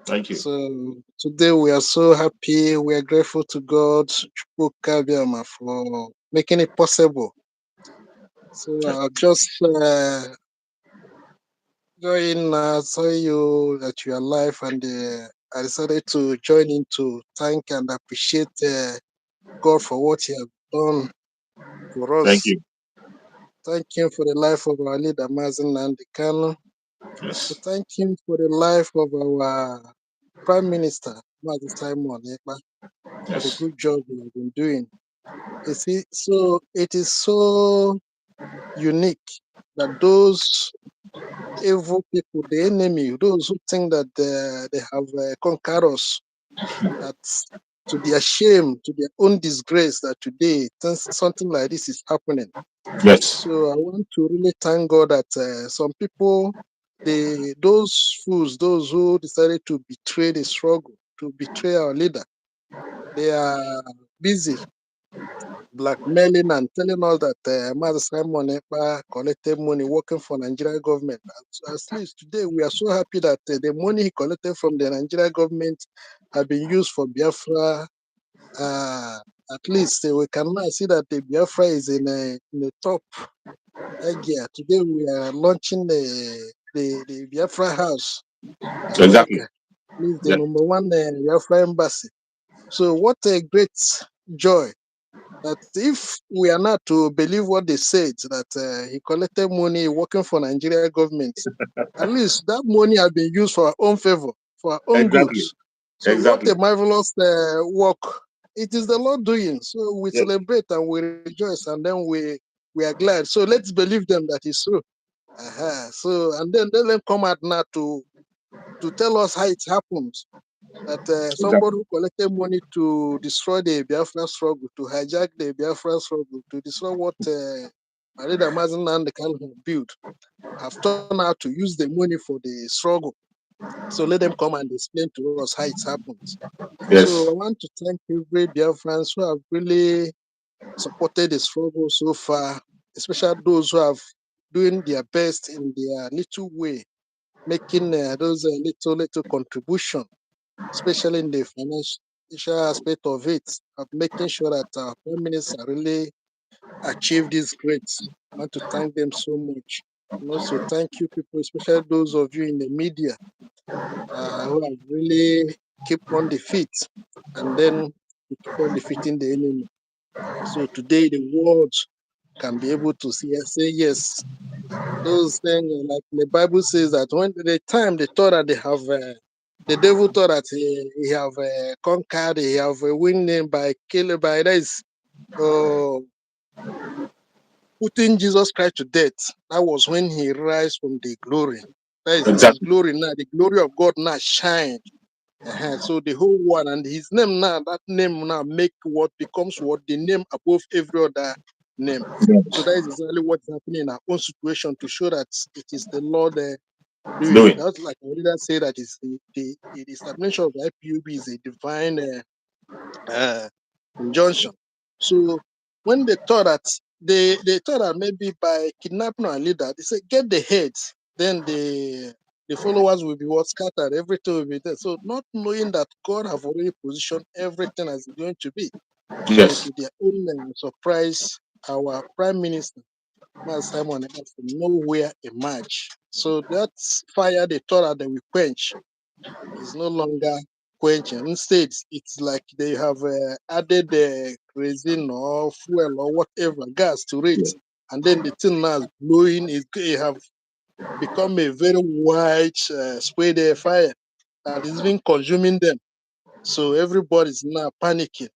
Thank you. So today we are so happy. We are grateful to God for making it possible. So I'll just saw you that you are alive, and I decided to join in to thank and appreciate God for what He has done for us. Thank you. Thank Him for the life of our leader, Mazi Nnamdi Kanu. Yes. To thank Him for the life of our Prime Minister, Mazi Simon Ekpa, for the good job he has been doing. You see, so it is so unique that those evil people, the enemy, those who think that they have conquered us, that to their shame, to their own disgrace, that today something like this is happening. Yes. So I want to really thank God that some people, those fools, those who decided to betray the struggle, to betray our leader, they are busy blackmailing and telling us that Master Simon Ekpa collected money working for Nigerian government. At least today we are so happy that the money he collected from the Nigerian government have been used for Biafra. At least we can now see that the Biafra is in the top gear. Today we are launching the Biafra house, Exactly. America. This is the Yeah. number one Biafra embassy. So what a great joy that if we are not to believe what they said, that he collected money working for Nigeria government, at least that money has been used for our own favor, for our own Exactly. goods. So what Exactly. a marvelous work. It is the Lord doing. So we Yes. celebrate and we rejoice, and then we are glad. So let's believe them that it's true. So and then let them come out now to tell us how it happens that somebody Exactly. who collected money to destroy the Biafra struggle, to hijack the Biafra struggle, to destroy what Marida Mazen and the Khan have built, have turned out to use the money for the struggle. So let them come and explain to us how it happens. So Yes. I want to thank every Biafrans who have really supported the struggle so far, especially those who have doing their best in their little way, making those little contribution, especially in the financial aspect of it, of making sure that our prime minister really achieved this great. I want to thank them so much. And also thank you people, especially those of you in the media who have really kept on the feet and then we keep on defeating the enemy. So today the world can be able to say yes. Those things like the Bible says that when the time they thought that they have the devil thought that he have conquered, he have a winning by killing by this putting Jesus Christ to death. That was when he rise from the glory. That is his Exactly. glory now. The glory of God now shine. So the whole world and his name now, that name now make what becomes what the name above every other name. So that is exactly what's happening in our own situation to show that it is the Lord Do doing. it. That's like I already say that is the establishment of the IPUB is a divine uh, injunction. So when they thought that they thought that maybe by kidnapping our leader, they said get the heads, then the followers will be what scattered, everything will be there. So not knowing that God have already positioned everything as it's going to be. So Yes. to their own surprise, our prime minister, Master Simon, from nowhere emerged. So that fire they thought that they will quench is no longer quenching. Instead, it's like they have added kerosene or fuel or whatever gas to it, Yes. and then the thing now is blowing. It have become a very white spray the fire that is even consuming them. So everybody's now panicking.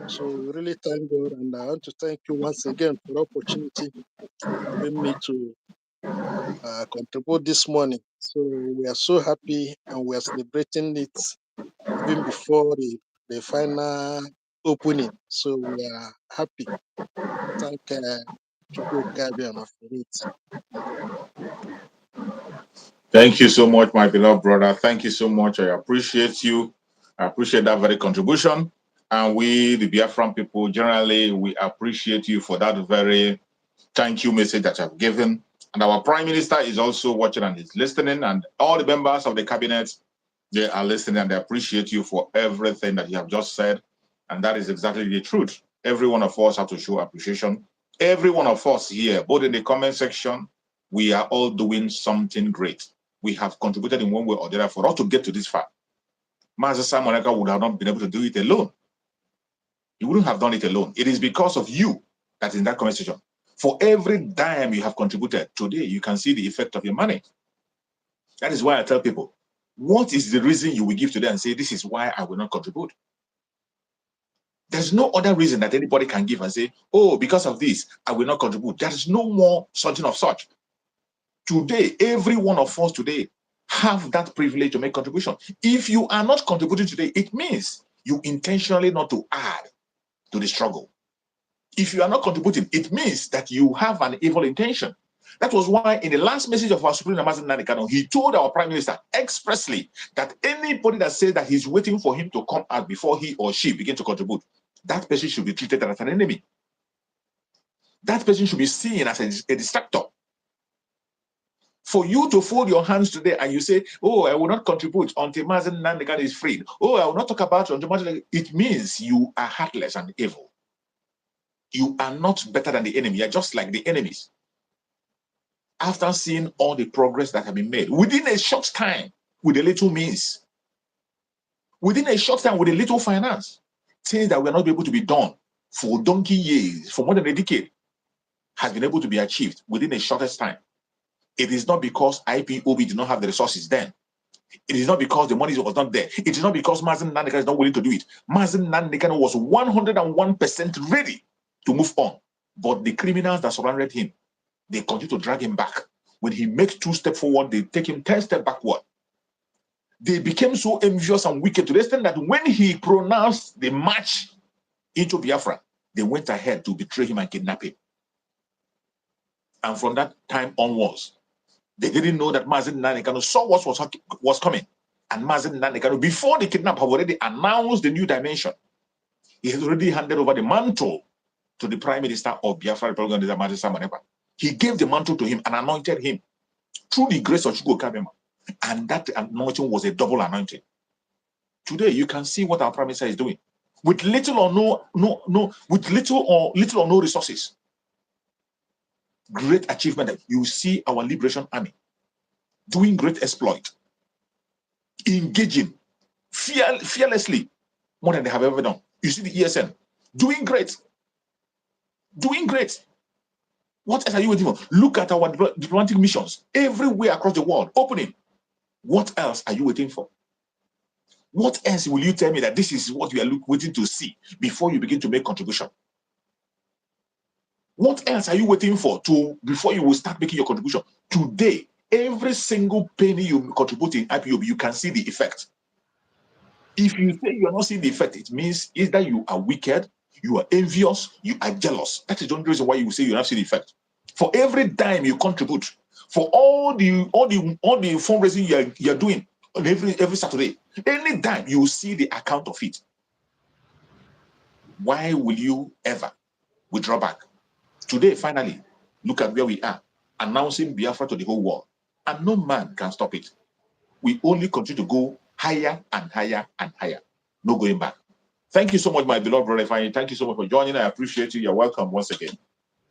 So we really thank God, and I want to thank you once again for the opportunity giving me to contribute this morning. So we are so happy and we are celebrating it even before the final opening. So we are happy. Thank Chukwu Kabiama for it. Thank you so much, my beloved brother. Thank you so much. I appreciate you. I appreciate that very contribution. And we, the Biafran people, generally, we appreciate you for that very thank you message that you have given. And our Prime Minister is also watching and is listening. And all the members of the cabinet, they are listening and they appreciate you for everything that you have just said. And that is exactly the truth. Every one of us have to show appreciation. Every one of us here, both in the comment section, we are all doing something great. We have contributed in one way or the other for us to get to this far. Master Simon Eka would have not been able to do it alone. He wouldn't have done it alone. It is because of you that is in that comment section. For every dime you have contributed today, you can see the effect of your money. That is why I tell people, what is the reason you will give today and say, this is why I will not contribute? There's no other reason that anybody can give and say, oh, because of this, I will not contribute. There is no more something of such. Today, every one of us today have that privilege to make contribution. If you are not contributing today, it means You intentionally not to add to the struggle. If you are not contributing, it means that you have an evil intention. That was why in the last message of our Supreme Master Nanikano, he told our Prime Minister expressly that anybody that says that he's waiting for him to come out before he or she begin to contribute, that person should be treated as an enemy. That person should be seen as a distractor. For you to fold your hands today and you say, oh, I will not contribute until Mazen Nandekan is freed. Oh, I will not talk about it until Mazen. It means you are heartless and evil. You are not better than the enemy. You are just like the enemies. After seeing all the progress that have been made within a short time with a little means, within a short time with a little finance, things that were not able to be done for donkey years, for more than a decade, has been able to be achieved within a shortest time. It is not because IPOB did not have the resources then. It is not because the money was not there. It is not because Mazen Nandekan is not willing to do it. Mazen Nandekan was 101% ready to move on. But the criminals that surrounded him, they continue to drag him back. When he makes 2 steps forward, they take him 10 steps backward. They became so envious and wicked to the extent that when he pronounced the march into Biafra, they went ahead to betray him and kidnap him. And from that time onwards, they didn't know that Mazen Nandekan saw what was coming. And Mazen Nandekan, before the kidnap, have already announced the new dimension. He has already handed over the mantle to the Prime Minister of Biafra, he gave the mantle to him and anointed him through the grace of Chugo Kabema. And that anointing was a double anointing. Today, you can see what our Prime Minister is doing. With little or no resources. Great achievement that you see our Liberation Army doing great exploit, engaging fearlessly more than they have ever done. You see the ESN doing great. Doing great. What else are you waiting for? Look at our diplomatic missions everywhere across the world, opening. What else are you waiting for? What else will you tell me that this is what you are waiting to see before you begin to make contribution? What else are you waiting for before you will start making your contribution? Today, every single penny you contribute in IPOB, you can see the effect. If you say you are not seeing the effect, it means either you are wicked, you are envious, you are jealous. That is the only reason why you say you not see the effect. For every dime you contribute, for all the fundraising you are doing on every Saturday, any dime you will see the account of it. Why will you ever withdraw back? Today, finally, look at where we are, announcing Biafra to the whole world, and no man can stop it. We only continue to go higher and higher and higher. No going back. Thank you so much, my beloved brother Fanny. Thank you so much for joining. I appreciate you. You're welcome once again.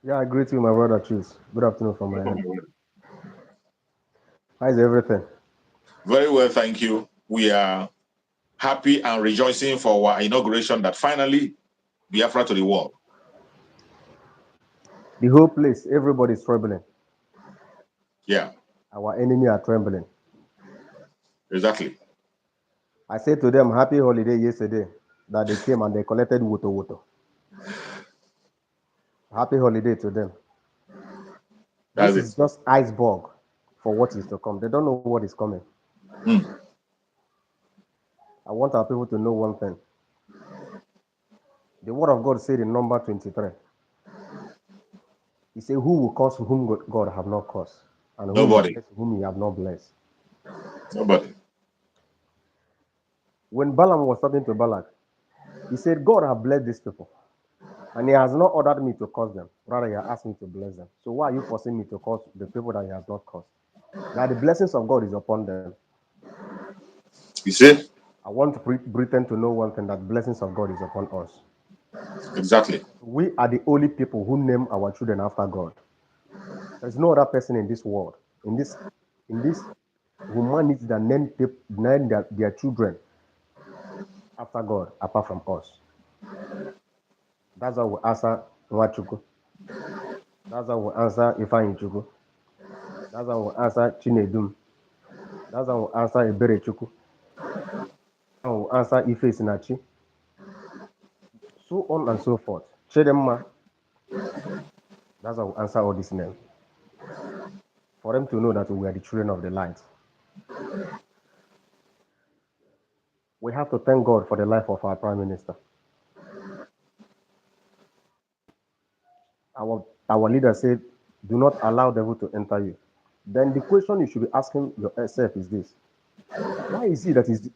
Yeah, I greet you, my brother. Choose. Good afternoon from my end. How's everything? Very well, thank you. We are happy and rejoicing for our inauguration that finally Biafra to the world. The whole place, everybody's trembling. Yeah. Our enemy are trembling. Exactly. I said to them, happy holiday yesterday, that they came and they collected woto. Happy holiday to them. This is just iceberg for what is to come. They don't know what is coming. I want our people to know one thing. The word of God said in number 23. He said, who will curse whom God have not cursed? And who will bless whom he have not blessed? Nobody. When Balaam was talking to Balak, he said, God have blessed these people. And he has not ordered me to curse them. Rather, he has asked me to bless them. So why are you forcing me to curse the people that he has not cursed? That the blessings of God is upon them. You see? I want Britain to know one thing, that blessings of God is upon us. Exactly. We are the only people who name our children after God. There is no other person in this world, in this humanity that name their children after God, apart from us. That's how we answer Nwachuku. That's how we answer Ifeanyi Chukwu. That's how we answer Chinedum. That's how we answer Eberechukwu. That's how we answer Ife Sinachi. So on and so forth. Chedemma. That's how we answer all these names. For them to know that we are the children of the light. We have to thank God for the life of our Prime Minister. Our leader said, do not allow devil to enter you. Then the question you should be asking yourself is this. Why is it that is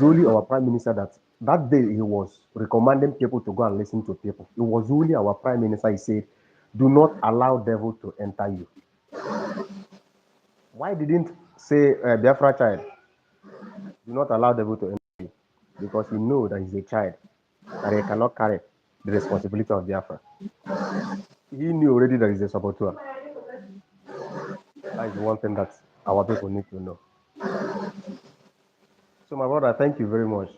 only our Prime Minister that day he was recommending people to go and listen to people? It was only our Prime Minister, he said, do not allow devil to enter you. Why didn't say Biafra child, do not allow devil to enter you? Because he knows that he's a child, that he cannot carry the responsibility of Biafra. He knew already that he's a saboteur. That is one thing that our people need to know. So, my brother, thank you very much.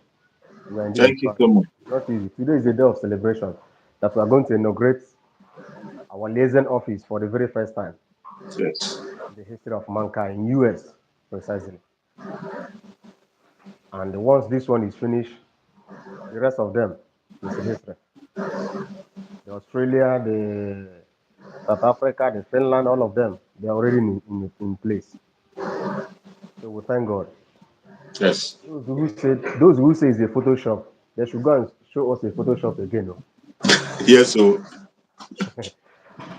You are indeed Thank you so much. It's not easy. Today is a day of celebration that we are going to inaugurate our liaison office for the very first time Yes. in the history of mankind in US, precisely. And once this one is finished, the rest of them is history. The Australia, the South Africa, the Finland, all of them, they are already in place. So we thank God. Yes. Those who say it's a Photoshop, they should go and show us a Photoshop again. No? Yes, so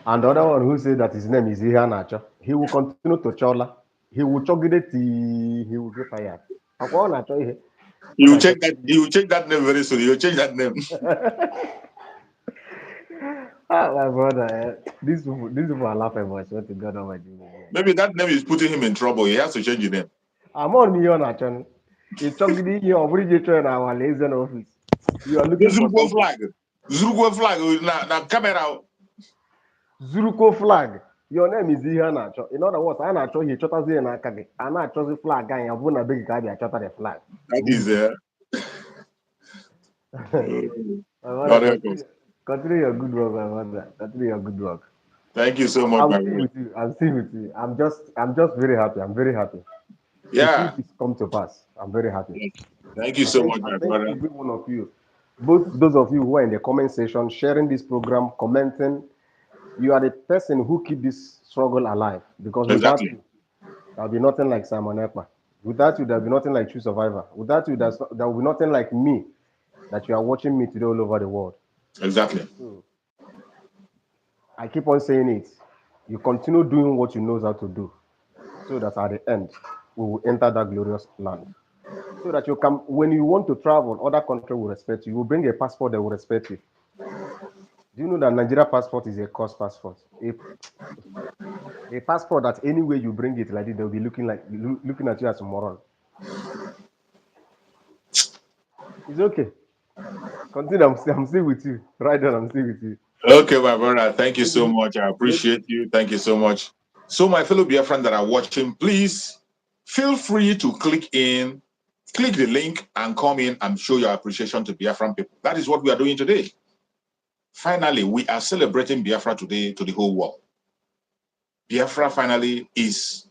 And the other one who said that his name is Ihanacho, he will continue to chola. He will chogide till he will get tired. you check that name very soon. You change that name. My brother, these people are laughing, but I swear to God Almighty. Maybe that name is putting him in trouble. He has to change the name. I'm on Ihanacho. He's chogide here, obligatory in our liaison office. You are The looking for Zurgo something. flag. Zurgo flag. Now camera. Zuruko flag. Your name is Ihanacho. In other words, Anacho, he chotazi in Akagi. Anacho's flag, guy, and Buna Big Guy, I chota the flag. That is there. God help us. Continue your good work, my mother. Continue your good work. Thank you so much, I'm my still brother. with you. I'm still with you. I'm just very happy. I'm very happy to see Yeah. this come to pass. I'm very happy. Thank you so much, my I thank brother. every one of you, both those of you who are in the comment section, sharing this program, commenting. You are the person who keep this struggle alive. Because without Exactly. you, there'll be nothing like Simon Ekpa. Without you, there'll be nothing like True Survivor. Without you, there will be nothing like me that you are watching me today all over the world. Exactly. So I keep on saying it. You continue doing what you know how to do, so that at the end, we will enter that glorious land. So that you can, when you want to travel, other country will respect you. You will bring a passport that will respect you. Do you know that Nigeria passport is a cost passport? A passport that anywhere you bring it like this, they'll be looking at you as a moron. It's okay. Continue. I'm still with you. Right on. I'm still with you. Okay, my brother. Thank you so Maybe, much. I maybe appreciate you. Thank you so much. So, my fellow Biafran that are watching, please feel free to click the link and come in and show your appreciation to Biafran people. That is what we are doing today. Finally, we are celebrating Biafra today to the whole world. Biafra finally is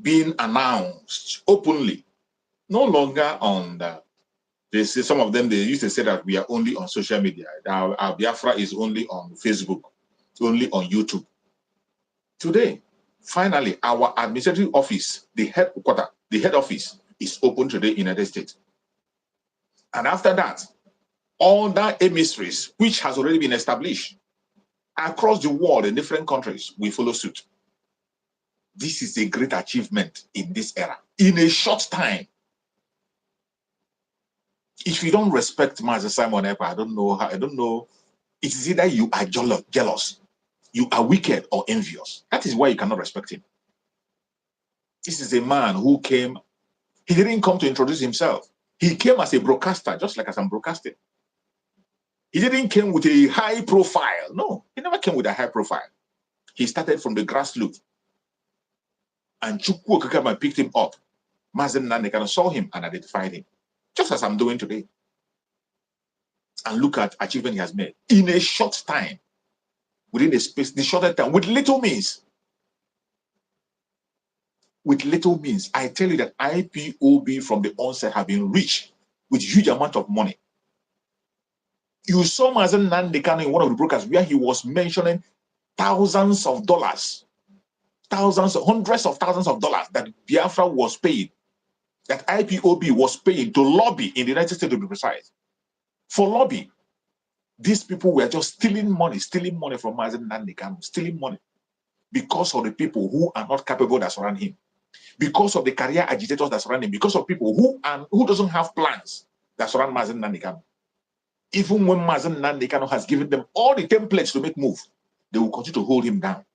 being announced openly, no longer on the. They say some of them, they used to say that we are only on social media. Our Biafra is only on Facebook, only on YouTube. Today, finally, our administrative office, the head office is open today in the United States. And after that, all the emissaries, which has already been established across the world in different countries, will follow suit. This is a great achievement in this era. In a short time, if you don't respect Master Simon Ekpa, I don't know. It is either you are jealous, you are wicked or envious. That is why you cannot respect him. This is a man who came, he didn't come to introduce himself. He came as a broadcaster, just like as I'm broadcasting. He didn't come with a high profile. No, he never came with a high profile. He started from the grassroots. And Chukwu Okikama picked him up. Mazen Nandekano saw him and identified him, just as I'm doing today. And look at achievement he has made in a short time, within the shorter time, with little means. With little means, I tell you that IPOB from the onset have been rich with huge amount of money. You saw Mazen Nandekano in one of the brokers where he was mentioning thousands of dollars, hundreds of thousands of dollars that Biafra was paid that IPOB was paying to lobby in the United States, to be precise. For lobby, these people were just stealing money from Mazen Nnamdi Kanu, stealing money because of the people who are not capable that surround him, because of the career agitators that surround him, because of people who doesn't have plans that surround Mazen Nnamdi Kanu. Even when Mazen Nnamdi Kanu has given them all the templates to make move, they will continue to hold him down.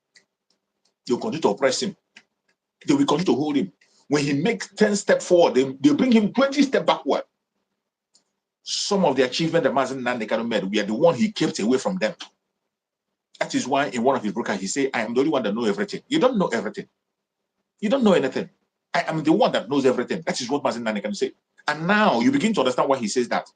They will continue to oppress him. They will continue to hold him. When he makes 10 steps forward, they bring him 20 steps backward. Some of the achievements that Mazen Nnamdi Kanu made, we are the one he kept away from them. That is why in one of his broadcasts, he said, I am the only one that knows everything. You don't know everything. You don't know anything. I am the one that knows everything. That is what Mazen Nnamdi Kanu said. And now you begin to understand why he says that.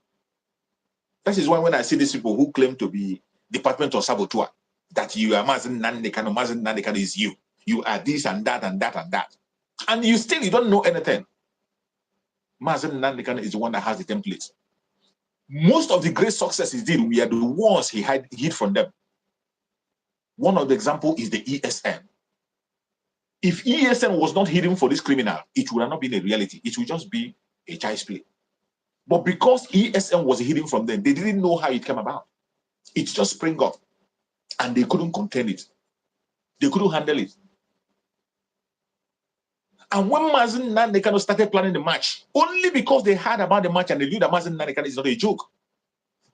That is why when I see these people who claim to be Department of Saboteur, that you are Mazen Nnamdi Kanu is you. You are this and that and that and that. And you don't know anything. Mazen Nnamdi Kanu is the one that has the templates. Most of the great success he did, we are the ones he hid from them. One of the examples is the ESN. If ESN was not hidden for this criminal, it would have not been a reality. It would just be a child's play. But because ESN was hidden from them, they didn't know how it came about. It just sprang up, and they couldn't contain it. They couldn't handle it. And when Mazen Nnamdi Kanu started planning the match, only because they heard about the match and they knew that Mazen Nnamdi Kanu is not a joke.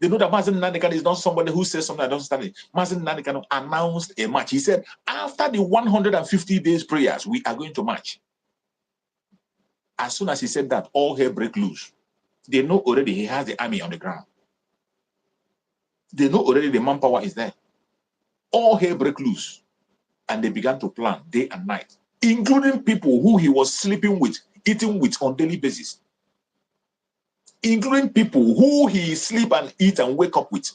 They know that Mazen Nnamdi Kanu is not somebody who says something that doesn't stand it. Mazen Nnamdi Kanu announced a match. He said, after the 150 days prayers, we are going to march. As soon as he said that, all hell break loose. They know already he has the army on the ground. They know already the manpower is there. All hell break loose. And they began to plan day and night, including people who he was sleeping with, eating with on daily basis. Including people who he sleep and eat and wake up with.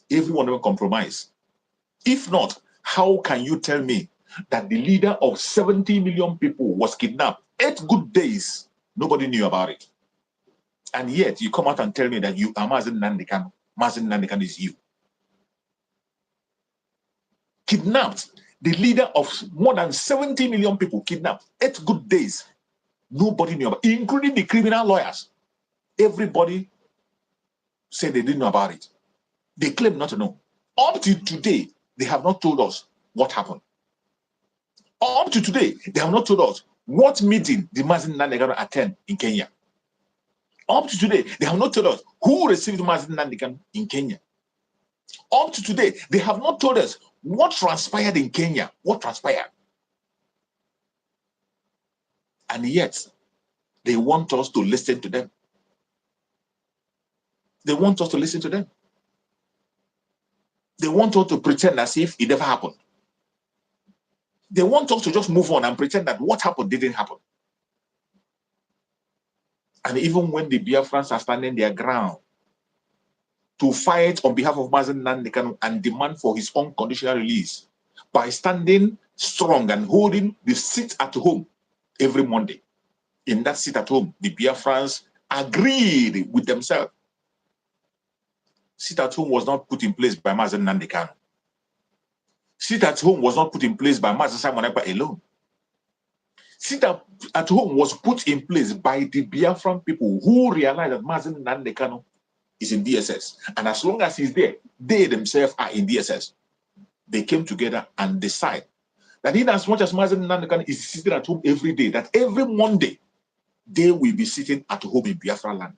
Everyone will compromise. If not, how can you tell me that the leader of 70 million people was kidnapped 8 good days? Nobody knew about it. And yet you come out and tell me that you are Mazen Nnamdi Kanu. Mazen Nnamdi Kanu is you. Kidnapped. The leader of more than 70 million people kidnapped 8 good days. Nobody knew about it, including the criminal lawyers. Everybody said they didn't know about it. They claim not to know. Up to today, they have not told us what happened. Up to today, they have not told us what meeting the Mazen Nnamdi Kanu attend in Kenya. Up to today, they have not told us who received Mazen Nnamdi Kanu in Kenya. Up to today, they have not told us what transpired in Kenya. What transpired? And yet, they want us to listen to them. They want us to listen to them. They want us to pretend as if it never happened. They want us to just move on and pretend that what happened didn't happen. And even when the Biafrans are standing their ground to fight on behalf of Mazen Nnamdi Kanu and demand for his unconditional release by standing strong and holding the seat at home every Monday. In that seat at home, the Biafrans agreed with themselves. Seat at home was not put in place by Mazen Nnamdi Kanu. Seat at home was not put in place by Mazen Simon Ekpa alone. Seat at home was put in place by the Biafran people who realized that Mazen Nnamdi Kanu is in DSS. And as long as he's there, they themselves are in DSS. They came together and decide that in as much as Mazen Nnamdi Kanu is sitting at home every day, that every Monday, they will be sitting at home in Biafra land.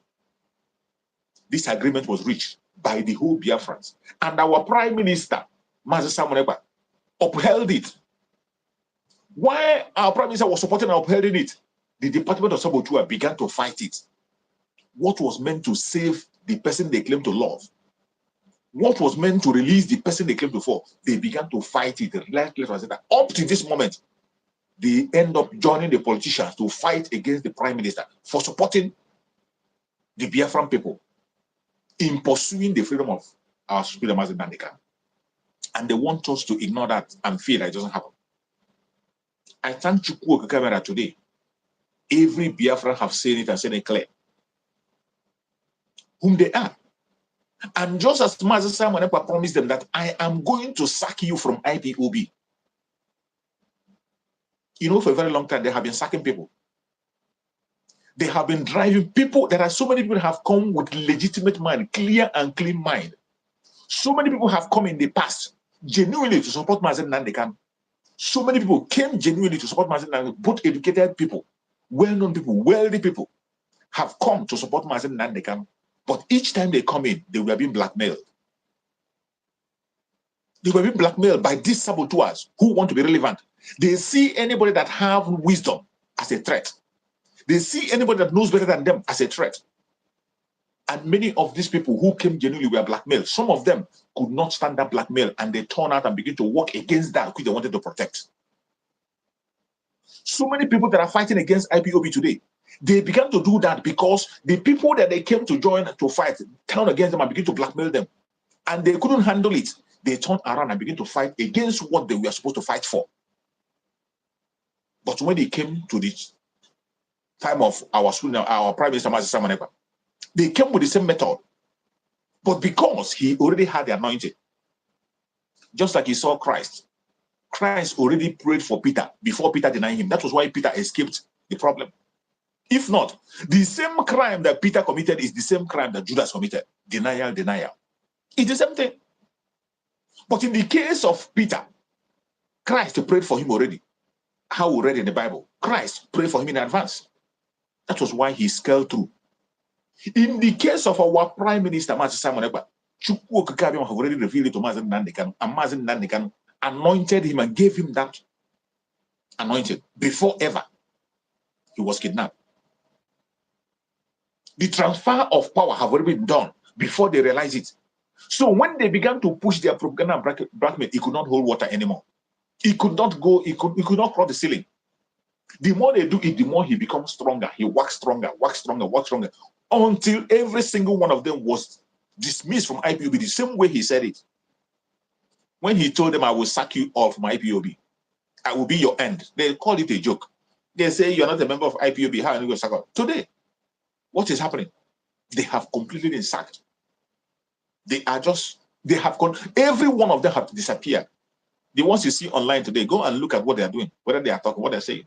This agreement was reached by the whole Biafrans. And our Prime Minister, Mazen Simon Ekpa, upheld it. While our Prime Minister was supporting and upholding it, the Department of Saboteur began to fight it. What was meant to save the person they claim to love, what was meant to release the person they claim to fall, they began to fight it. Up to this moment, they end up joining the politicians to fight against the Prime Minister for supporting the Biafran people in pursuing the freedom of our freedom as a Nnamdi Kanu. And they want us to ignore that and feel that it doesn't happen. I thank Chukwu Okikemera today. Every Biafran have seen it and seen it clear whom they are. And just as Mazen Simon Ekpa promised them that I am going to sack you from IPOB. You know, for a very long time, they have been sacking people. They have been driving people. There are so many people that have come with legitimate mind, clear and clean mind. So many people have come in the past genuinely to support Mazen Nandekan. So many people came genuinely to support Mazen Nandekan. Both educated people, well-known people, wealthy people have come to support Mazen Nandekan. But each time they come in, they were being blackmailed. They were being blackmailed by these saboteurs who want to be relevant. They see anybody that have wisdom as a threat. They see anybody that knows better than them as a threat. And many of these people who came genuinely were blackmailed. Some of them could not stand that blackmail and they turn out and begin to work against that which they wanted to protect. So many people that are fighting against IPOB today, they began to do that because the people that they came to join to fight turned against them and begin to blackmail them. And they couldn't handle it. They turned around and began to fight against what they were supposed to fight for. But when they came to the time of our Prime Minister, Mazi, they came with the same method. But because he already had the anointing, just like he saw Christ, Christ already prayed for Peter before Peter denied him. That was why Peter escaped the problem. If not, the same crime that Peter committed is the same crime that Judas committed. Denial. It's the same thing. But in the case of Peter, Christ prayed for him already. How we read in the Bible, Christ prayed for him in advance. That was why he scaled through. In the case of our Prime Minister, Simon Ekpa, Chukwu have already revealed it to Mazen Nandekan, and Mazen Nandekan anointed him and gave him that anointing before ever he was kidnapped. The transfer of power have already been done before they realized it. So when they began to push their propaganda and blackmail, he could not hold water anymore. He could not go, he could not cross the ceiling. The more they do it, the more he becomes stronger. He waxed stronger, until every single one of them was dismissed from IPOB the same way he said it. When he told them, I will sack you off from IPOB, I will be your end. They call it a joke. They say you're not a member of IPOB, how are you going to sack off? Today, what is happening? They have completely been sacked. Every one of them have disappeared. The ones you see online today, go and look at what they are doing, whether they are talking, what they're saying.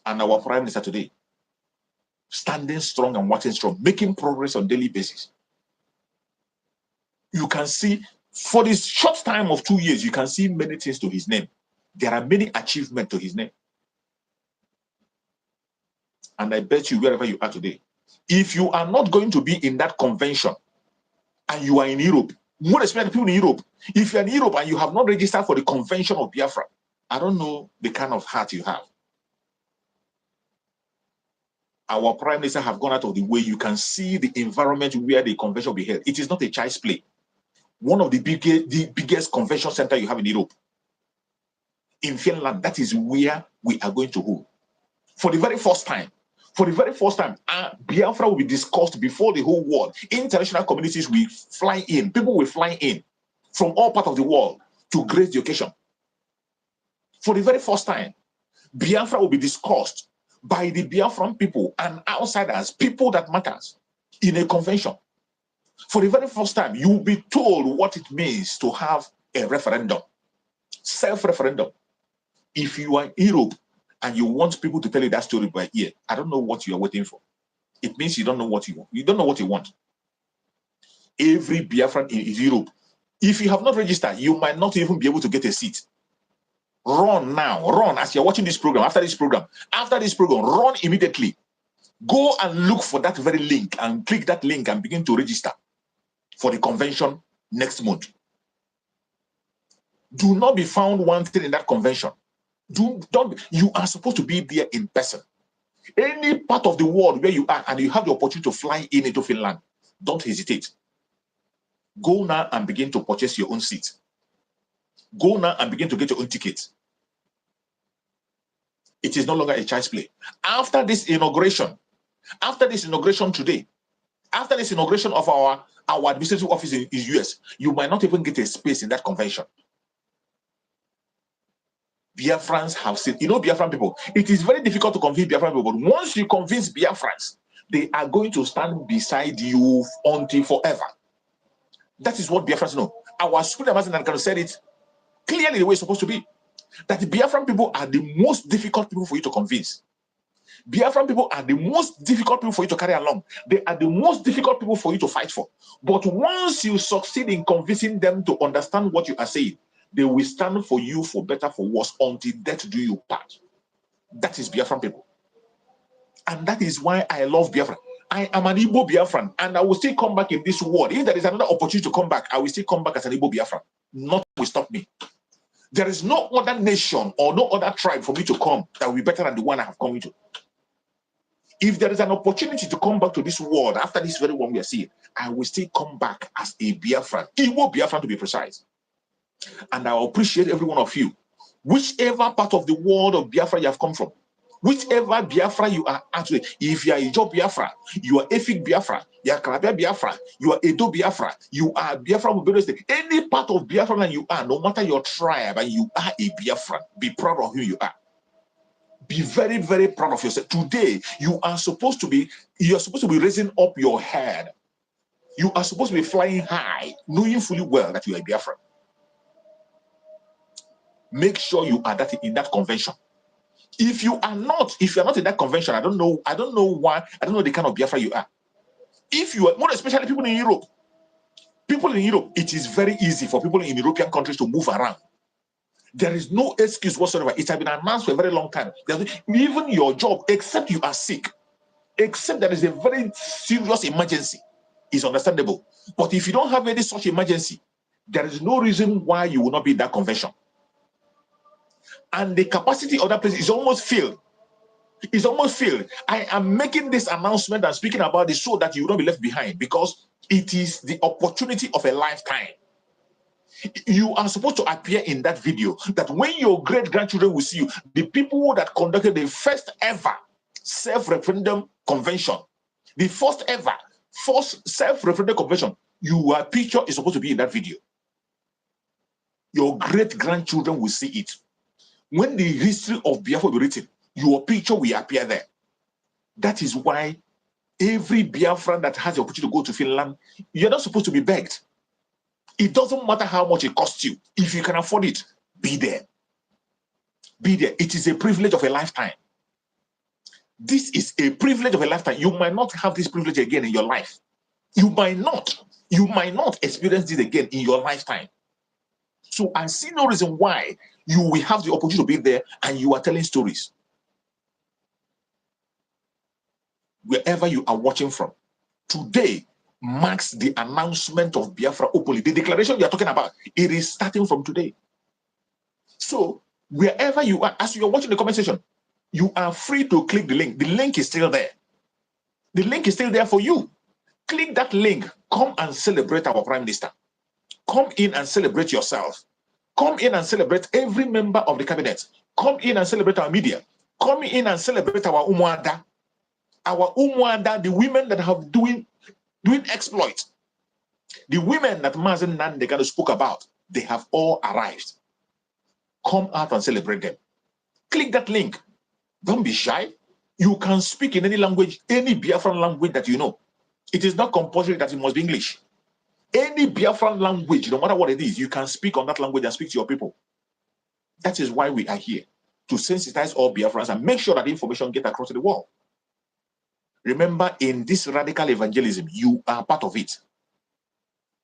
And our Prime Minister today, standing strong and watching strong, making progress on a daily basis. You can see, for this short time of 2 years, you can see many things to his name. There are many achievements to his name. And I bet you, wherever you are today, if you are not going to be in that convention and you are in Europe, more especially people in Europe, if you're in Europe and you have not registered for the convention of Biafra, I don't know the kind of heart you have. Our Prime Minister have gone out of the way. You can see the environment where the convention will be held. It is not a child's play. One of the biggest convention center you have in Europe. In Finland, that is where we are going to hold. For the very first time, Biafra will be discussed before the whole world. International communities will fly in. People will fly in from all parts of the world to grace the occasion. For the very first time, Biafra will be discussed by the Biafran people and outsiders, people that matters, in a convention. For the very first time, you will be told what it means to have a referendum, self-referendum. If you are in Europe and you want people to tell you that story by ear, I don't know what you are waiting for. It means you don't know what you want. You don't know what you want. Every Biafran in Europe, if you have not registered, you might not even be able to get a seat. Run now, run as you're watching this program. After this program, run immediately. Go and look for that very link and click that link and begin to register for the convention next month. Do not be found wanting in that convention. You are supposed to be there in person. Any part of the world where you are and you have the opportunity to fly into Finland, don't hesitate. Go now and begin to purchase your own seat. Go now and begin to get your own ticket. It is no longer a child's play. After this inauguration today, after this inauguration of our administrative office in the US, you might not even get a space in that convention. Biafrans have said, Biafran people, it is very difficult to convince Biafran people, but once you convince Biafrans, they are going to stand beside you until forever. That is what Biafrans know. Our school ambassador said it clearly the way it's supposed to be. That the Biafran people are the most difficult people for you to convince. Biafran people are the most difficult people for you to carry along. They are the most difficult people for you to fight for. But once you succeed in convincing them to understand what you are saying, they will stand for you for better, for worse, until death do you part. That is Biafran people. And that is why I love Biafra. I am an Igbo Biafran, and I will still come back in this world. If there is another opportunity to come back, I will still come back as an Igbo Biafran. Nothing will stop me. There is no other nation or no other tribe for me to come that will be better than the one I have come into. If there is an opportunity to come back to this world after this very one we are seeing, I will still come back as a Biafran, Igbo Biafran to be precise. And I appreciate every one of you, whichever part of the world of Biafra you have come from, whichever Biafra you are actually. If you are Ijo Biafra, you are Efik Biafra, you are Kalabia Biafra, you are Edo Biafra, you are Biafra Mobile State, any part of Biafra that you are, no matter your tribe, and you are a Biafran, be proud of who you are. Be very, very proud of yourself. Today, you are supposed to be raising up your head. You are supposed to be flying high, knowing fully well that you are a Biafran. Make sure you are in that convention. If you are not in that convention, I don't know why, I don't know the kind of Biafra you are. If you are, more especially people in Europe, it is very easy for people in European countries to move around. There is no excuse whatsoever. It has been announced for a very long time. Even your job, except you are sick, except there is a very serious emergency, is understandable. But if you don't have any such emergency, there is no reason why you will not be in that convention. And the capacity of that place is almost filled. It's almost filled. I am making this announcement and speaking about this so that you will not be left behind, because it is the opportunity of a lifetime. You are supposed to appear in that video, that when your great-grandchildren will see you, the people that conducted the first ever self-referendum convention, the first self-referendum convention, your picture is supposed to be in that video. Your great-grandchildren will see it. When the history of Biafra will be written, your picture will appear there. That is why every Biafran that has the opportunity to go to Finland, you're not supposed to be begged. It doesn't matter how much it costs you. If you can afford it, be there. Be there. It is a privilege of a lifetime. This is a privilege of a lifetime. You might not have this privilege again in your life. You might not experience this again in your lifetime. So I see no reason why you will have the opportunity to be there and you are telling stories. Wherever you are watching from, today marks the announcement of Biafra openly. The declaration you are talking about, it is starting from today. So wherever you are, as you are watching the comment section, you are free to click the link. The link is still there. The link is still there for you. Click that link. Come and celebrate our Prime Minister. Come in and celebrate yourself. Come in and celebrate every member of the cabinet. Come in and celebrate our media. Come in and celebrate our Umuada. Our Umuada, the women that have doing exploits. The women that Mazen Nandekano spoke about, they have all arrived. Come out and celebrate them. Click that link. Don't be shy. You can speak in any language, any Biafran language that you know. It is not compulsory that it must be English. Any Biafran language, no matter what it is, you can speak on that language and speak to your people. That is why we are here, to sensitize all Biafrans and make sure that information gets across to the world. Remember, in this radical evangelism, you are part of it.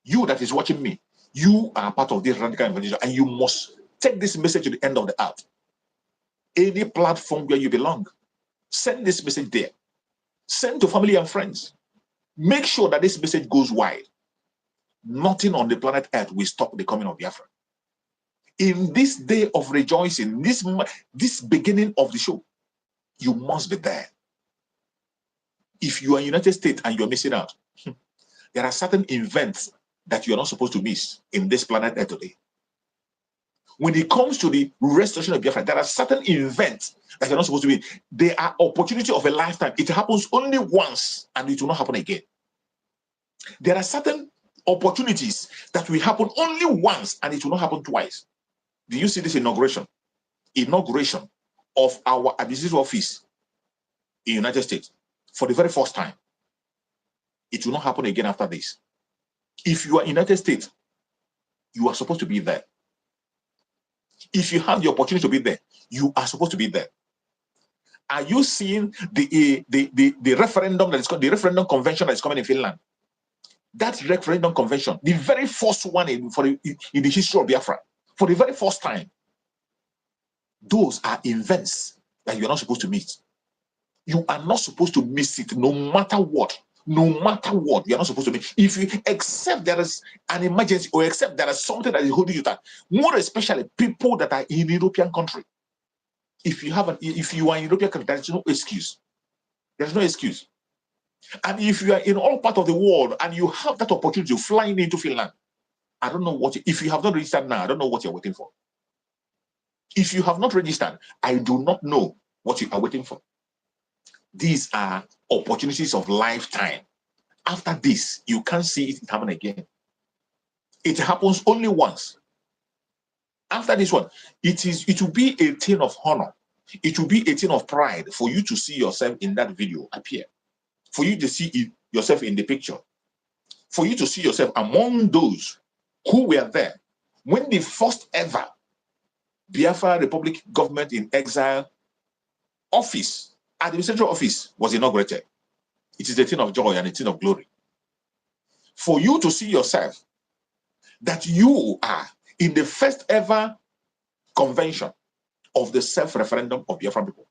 You that is watching me, you are part of this radical evangelism, and you must take this message to the end of the earth. Any platform where you belong, send this message there. Send to family and friends. Make sure that this message goes wide. Nothing on the planet Earth will stop the coming of Biafra. In this day of rejoicing, this beginning of the show, you must be there. If you are in the United States and you're missing out, there are certain events that you're not supposed to miss in this planet Earth today. When it comes to the restoration of Biafra, there are certain events that you're not supposed to be. They are opportunity of a lifetime. It happens only once and it will not happen again. There are certain opportunities that will happen only once and it will not happen twice. Do you see this inauguration? Inauguration of our administrative office in the United States for the very first time. It will not happen again after this. If you are in the United States, you are supposed to be there. If you have the opportunity to be there, you are supposed to be there. Are you seeing the referendum that is called the referendum convention that is coming in Finland? That referendum convention, the very first one in the history of Biafra, for the very first time, those are events that you're not supposed to miss. You are not supposed to miss it, no matter what. No matter what, you're not supposed to miss. If you accept there is an emergency or accept there is something that is holding you back, more especially people that are in European country. If you are in European country, there is no excuse. There's no excuse. And if you are in all part of the world and you have that opportunity of flying into Finland, I don't know what, if you have not registered now, I don't know what you're waiting for. If you have not registered, I do not know what you are waiting for. These are opportunities of lifetime. After this, you can't see it happen again. It happens only once. After this one, it will be a thing of honor. It will be a thing of pride for you to see yourself in that video appear. For you to see yourself in the picture. For you to see yourself among those who were there when the first ever Biafra Republic government in exile office, administrative office, was inaugurated. It is a thing of joy and a thing of glory. For you to see yourself that you are in the first ever convention of the self-referendum of Biafra people,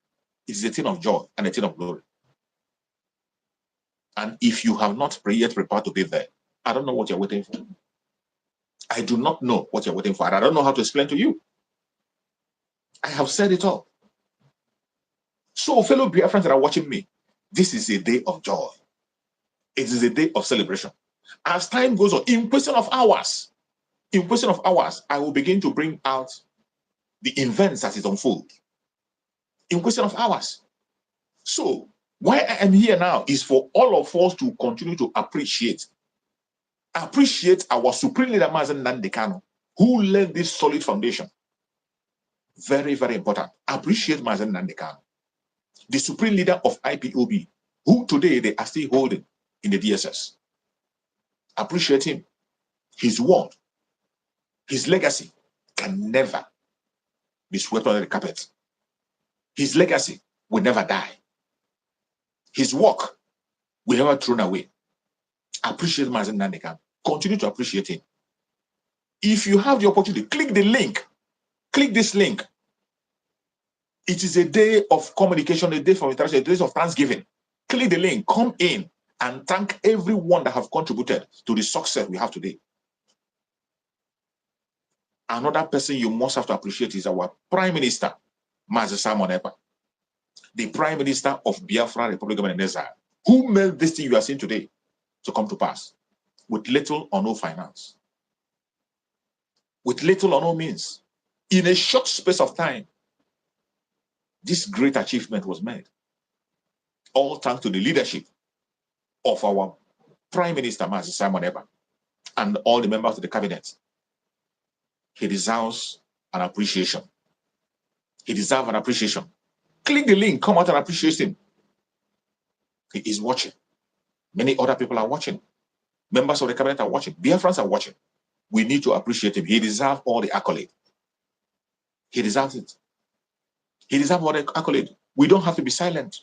it is a thing of joy and a thing of glory. And if you have not yet prepared to be there, I don't know what you're waiting for. I do not know what you're waiting for. And I don't know how to explain to you. I have said it all. So, fellow Biafrans that are watching me, this is a day of joy. It is a day of celebration. As time goes on, in question of hours, I will begin to bring out the events as it unfolds. In question of hours. So, why I am here now is for all of us to continue to appreciate our supreme leader, Mazen Nandekano, who laid this solid foundation. Very, very important. Appreciate Mazen Nandekano, the supreme leader of IPOB, who today they are still holding in the DSS. Appreciate him. His word, his legacy can never be swept under the carpet. His legacy will never die. His work will never thrown away. Appreciate Mazen Nandekano. Continue to appreciate him. If you have the opportunity, click the link. Click this link. It is a day of communication, a day for interaction, a day of thanksgiving. Click the link, come in, and thank everyone that have contributed to the success we have today. Another person you must have to appreciate is our Prime Minister, Mazi Simon Ekpa, the Prime Minister of Biafra Republic of Exile, who made this thing you are seeing today to come to pass with little or no finance, with little or no means. In a short space of time, this great achievement was made. All thanks to the leadership of our Prime Minister, Mazi Simon Ekpa, and all the members of the cabinet. He deserves an appreciation. He deserves an appreciation. Click the link, come out and appreciate him. He is watching. Many other people are watching. Members of the cabinet are watching. Biafrans are watching. We need to appreciate him. He deserves all the accolade. He deserves it. He deserves all the accolade. We don't have to be silent.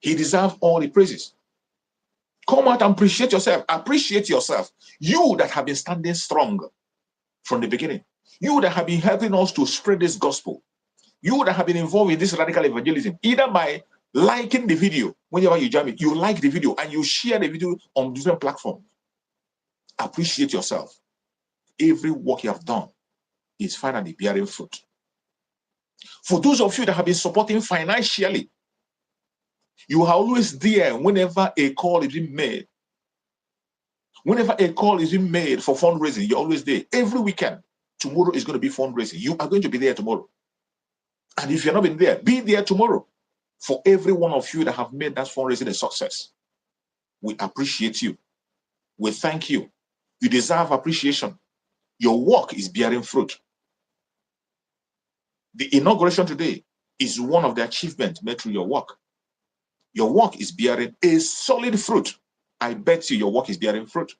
He deserves all the praises. Come out and appreciate yourself. Appreciate yourself. You that have been standing strong from the beginning. You that have been helping us to spread this gospel. You that have been involved in this radical evangelism, either by liking the video, whenever you jam it, you like the video and you share the video on different platforms. Appreciate yourself. Every work you have done is finally bearing fruit. For those of you that have been supporting financially, you are always there whenever a call is being made. Whenever a call is being made for fundraising, you're always there. Every weekend, tomorrow is going to be fundraising. You are going to be there tomorrow. And if you're not been there, be there tomorrow. For every one of you that have made that fundraising a success, we appreciate you. We thank you. You deserve appreciation. Your work is bearing fruit. The inauguration today is one of the achievements made through your work. Your work is bearing a solid fruit. I bet you your work is bearing fruit.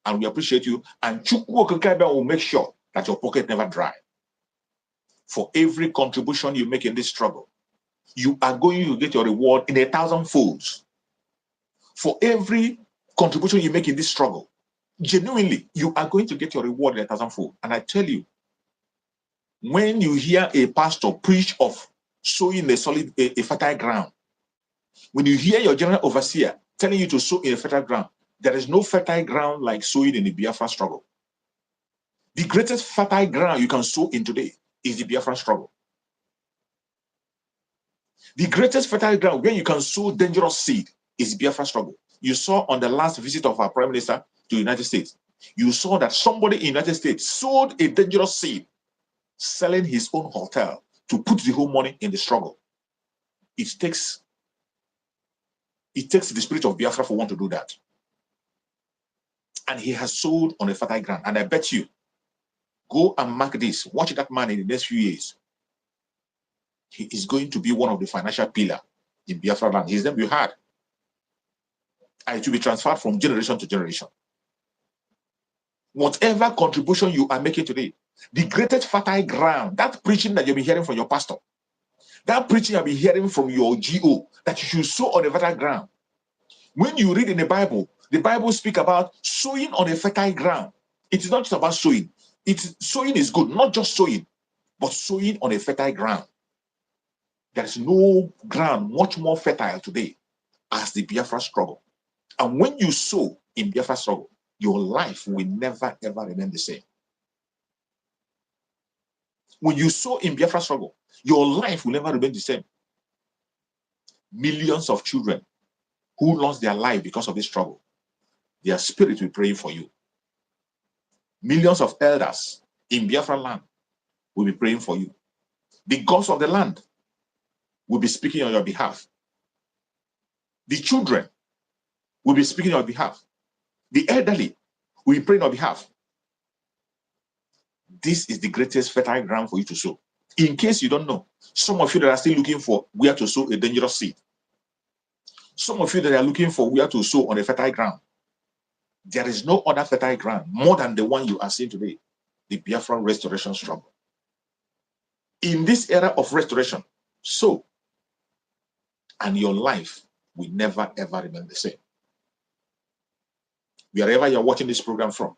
And we appreciate you. And Chukwu Okekebe will make sure that your pocket never dry. For every contribution you make in this struggle, you are going to get your reward in 1,000 folds. For every contribution you make in this struggle, genuinely, you are going to get your reward in 1,000 fold. And I tell you, when you hear a pastor preach of sowing a fertile ground, when you hear your general overseer telling you to sow in a fertile ground, there is no fertile ground like sowing in the Biafra struggle. The greatest fertile ground you can sow in today is the Biafra struggle. The greatest fertile ground where you can sow dangerous seed is the Biafra struggle. You saw on the last visit of our Prime Minister to the United States, you saw that somebody in the United States sowed a dangerous seed, selling his own hotel to put the whole money in the struggle. It takes the spirit of Biafra for one to do that. And he has sowed on a fertile ground. And I bet you, go and mark this. Watch that man in the next few years. He is going to be one of the financial pillars in Biafra land. His name you had. And it will be transferred from generation to generation. Whatever contribution you are making today, the greatest fertile ground, that preaching that you've been hearing from your pastor, that preaching you've been hearing from your GO, that you should sow on a fertile ground. When you read in the Bible speaks about sowing on a fertile ground. It is not just about sowing. Sowing is good, not just sowing, but sowing on a fertile ground. There is no ground much more fertile today as the Biafra struggle. And when you sow in Biafra struggle, your life will never ever remain the same. When you sow in Biafra struggle, your life will never remain the same. Millions of children who lost their life because of this struggle, their spirit will pray for you. Millions of elders in Biafra land will be praying for you. The gods of the land will be speaking on your behalf. The children will be speaking on your behalf. The elderly will be praying on your behalf. This is the greatest fertile ground for you to sow. In case you don't know, some of you that are still looking for where to sow a dangerous seed, some of you that are looking for where to sow on a fertile ground, there is no other fertile ground more than the one you are seeing today, the Biafra restoration struggle. In this era of restoration, sow, and your life will never ever remain the same. Wherever you're watching this program from,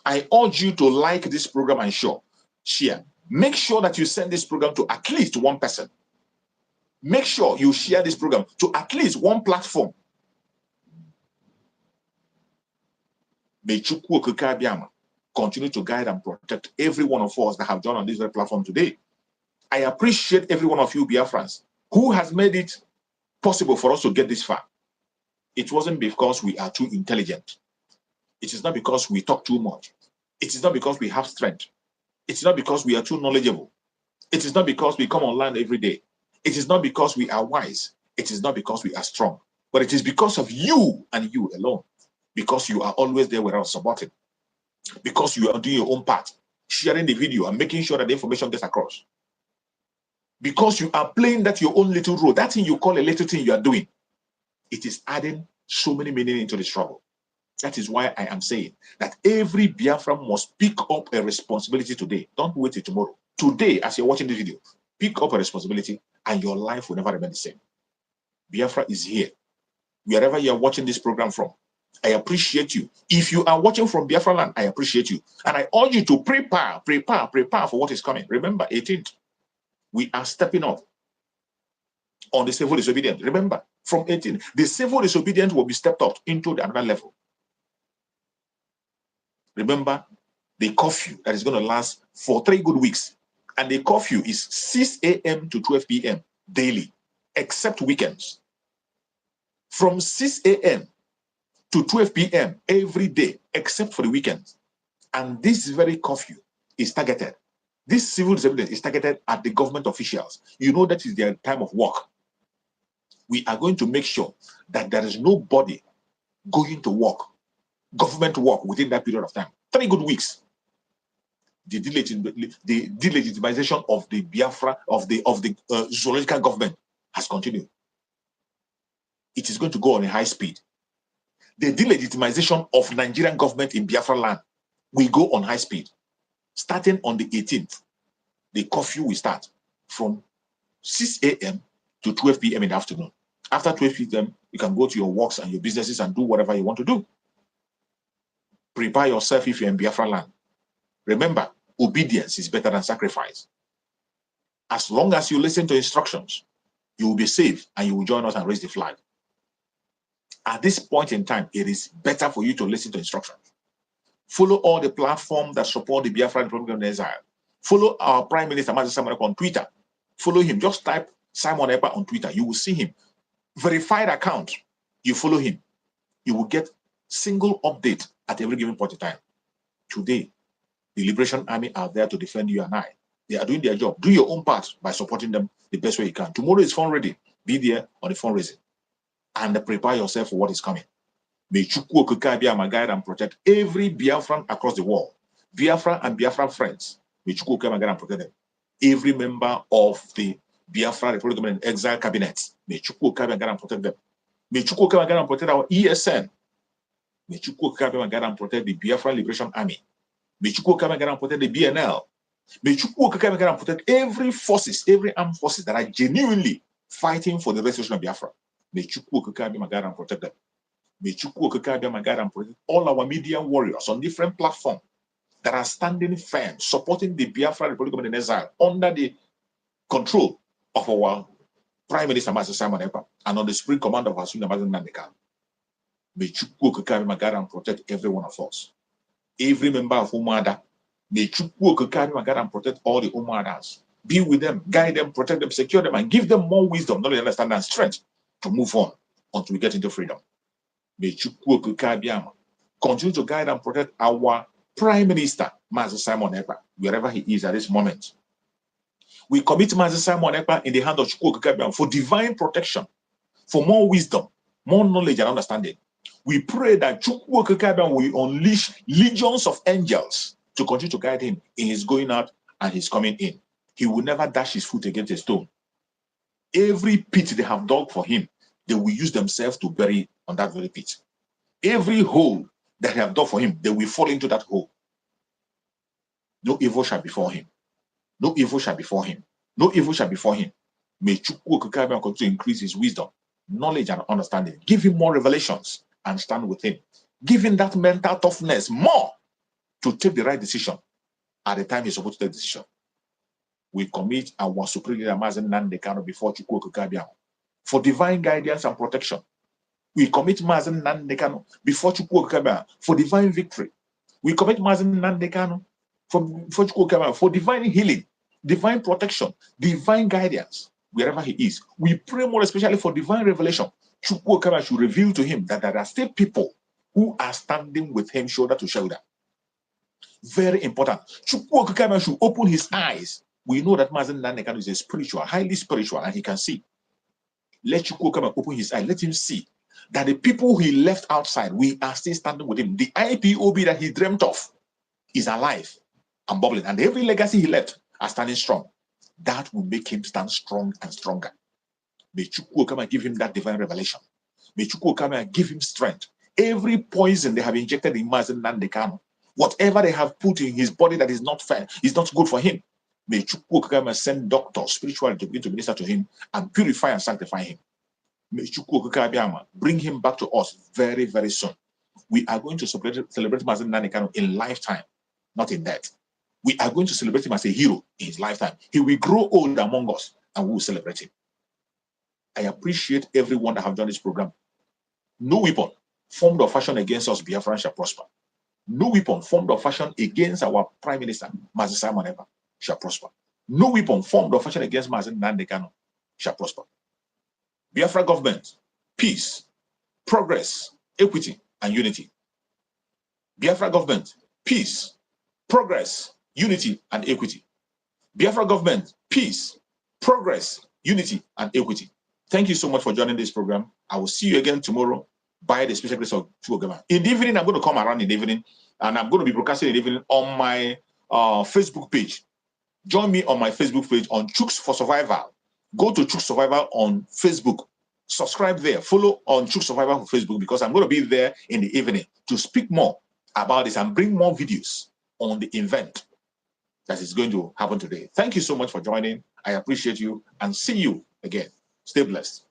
I urge you to like this program and share. Make sure that you send this program to at least one person. Make sure you share this program to at least one platform. May Chukwu Okike Abiyama continue to guide and protect every one of us that have joined on this very platform today. I appreciate every one of you Biafrans who has made it possible for us to get this far. It wasn't because we are too intelligent. It is not because we talk too much. It is not because we have strength. It is not because we are too knowledgeable. It is not because we come online every day. It is not because we are wise. It is not because we are strong. But it is because of you and you alone. Because you are always there with us supporting. Because you are doing your own part, sharing the video and making sure that the information gets across. Because you are playing that your own little role, that thing you call a little thing you are doing, it is adding so many meaning into the struggle. That is why I am saying that every Biafran must pick up a responsibility today. Don't wait till tomorrow. Today, as you're watching this video, pick up a responsibility and your life will never remain the same. Biafra is here. Wherever you're watching this program from, I appreciate you. If you are watching from Biafra land, I appreciate you. And I urge you to prepare for what is coming. Remember, 18th, we are stepping up on the civil disobedience. Remember, from 18, the civil disobedience will be stepped up into another level. Remember, the curfew that is going to last for 3 good weeks. And the curfew is 6 a.m. to 12 p.m. daily, except weekends. From 6 a.m. to 12 p.m. every day, except for the weekends. And this very curfew is targeted. This civil disobedience is targeted at the government officials. You know that is their time of work. We are going to make sure that there is nobody going to work, government work within that period of time. 3 good weeks. The delegitimization of the Biafra, of the zoological government has continued. It is going to go on a high speed. The delegitimization of Nigerian government in Biafra land will go on high speed. Starting on the 18th, the curfew will start from 6 a.m. to 12 p.m. in the afternoon. After 12 p.m., you can go to your works and your businesses and do whatever you want to do. Prepare yourself if you're in Biafra land. Remember, obedience is better than sacrifice. As long as you listen to instructions, you will be safe and you will join us and raise the flag. At this point in time, it is better for you to listen to instructions. Follow all the platforms that support the Biafra Republic of Exile. Follow our Prime Minister, Mazi Simon Ekpa, on Twitter. Follow him. Just type Simon Ekpa on Twitter. You will see him. Verified account. You follow him. You will get single update at every given point in time. Today, the Liberation Army are there to defend you and I. They are doing their job. Do your own part by supporting them the best way you can. Tomorrow is fundraising. Be there on the fundraising. And prepare yourself for what is coming. May Chukwu Okike Abiyama guide and protect every Biafran across the world. Biafra and Biafra friends. May Chukwu Okike guide and protect them. Every member of the Biafra Republic of Exile cabinet. May Chukwu Okike guide and protect them. May Chukwu Okike guide and protect our ESN. May Chukwu Okike guide and protect the Biafra Liberation Army. May Chukwu Okike guide and protect the BNL. May Chukwu Okike guide and protect every forces, every armed forces that are genuinely fighting for the restoration of Biafra. May Chukwu Okike guide and protect them. May Chukwu Okike guide and protect all our media warriors on different platforms that are standing firm, supporting the Biafra Republic of Exile under the control of our Prime Minister, Mazi Simon Ekpa, and on the supreme command of our Senior Mazi Nandeka. May Chukwu Okike guide and protect every one of us. Every member of Umada, may Chukwu Okike guide and protect all the Umadas. Be with them, guide them, protect them, secure them, and give them more wisdom, knowledge, understanding, and strength to move on until we get into freedom. May Chukwu Okike Abiyama continue to guide and protect our Prime Minister, Mazi Simon Ekpa, wherever he is at this moment. We commit Mazi Simon Ekpa in the hand of Chukwu Okike Abiyama for divine protection, for more wisdom, more knowledge and understanding. We pray that Chukwu Okike Abiyama will unleash legions of angels to continue to guide him in his going out and his coming in. He will never dash his foot against a stone. Every pit they have dug for him, they will use themselves to bury on that very pit. Every hole that they have dug for him, they will fall into that hole. No evil shall befall him. No evil shall befall him. No evil shall befall him. May Chukwu Okike Abiyama continue to increase his wisdom, knowledge, and understanding. Give him more revelations and stand with him. Give him that mental toughness more to take the right decision at the time he's supposed to take the decision. We commit our supreme leader, Mazi Nandekano, before Chukwu Okike Abiyama for divine guidance and protection. We commit Mazi Nandekano before Chukwu Okike Abiyama for divine victory. We commit Mazi Nandekano before Chukwu Okike Abiyama for divine healing, divine protection, divine guidance, wherever he is. We pray more especially for divine revelation. Chukwu Okike Abiyama should reveal to him that there are still people who are standing with him shoulder to shoulder. Very important. Chukwu Okike Abiyama should open his eyes. We know that Mazi Nandekano is a spiritual, highly spiritual, and he can see. Let Chukwu Okike Abiyama open his eyes. Let him see that the people he left outside, we are still standing with him. The IPOB that he dreamt of is alive and bubbling. And every legacy he left are standing strong. That will make him stand strong and stronger. May Chukwu Okike Abiyama give him that divine revelation. May Chukwu Okike Abiyama give him strength. Every poison they have injected in Mazi Nandekano, whatever they have put in his body that is not fair, is not good for him. May Chukwu Okike Abiyama send doctors spiritually to begin to minister to him and purify and sanctify him. May Chukwu Okike Abiyama bring him back to us very, very soon. We are going to celebrate Mazi Nandekano in lifetime, not in death. We are going to celebrate him as a hero in his lifetime. He will grow old among us and we will celebrate him. I appreciate everyone that have done this program. No weapon formed or fashioned against us, Biafran, shall prosper. No weapon formed or fashioned against our Prime Minister, Mazi Simon Ekpa, shall prosper. No weapon formed or fashioned against Mazi Nandekano shall prosper. Biafra government, peace, progress, equity, and unity. Biafra government, peace, progress, unity, and equity. Biafra government, peace, progress, unity, and equity. Thank you so much for joining this program. I will see you again tomorrow by the special grace of Chukwu Okike Abiyama. In the evening, I'm going to come around in the evening, and I'm going to be broadcasting in the evening on my Facebook page. Join me on my Facebook page on Chooks for Survival. Go to Chooks Survival on Facebook. Subscribe there. Follow on Chooks Survival on Facebook because I'm going to be there in the evening to speak more about this and bring more videos on the event that is going to happen today. Thank you so much for joining. I appreciate you and see you again. Stay blessed.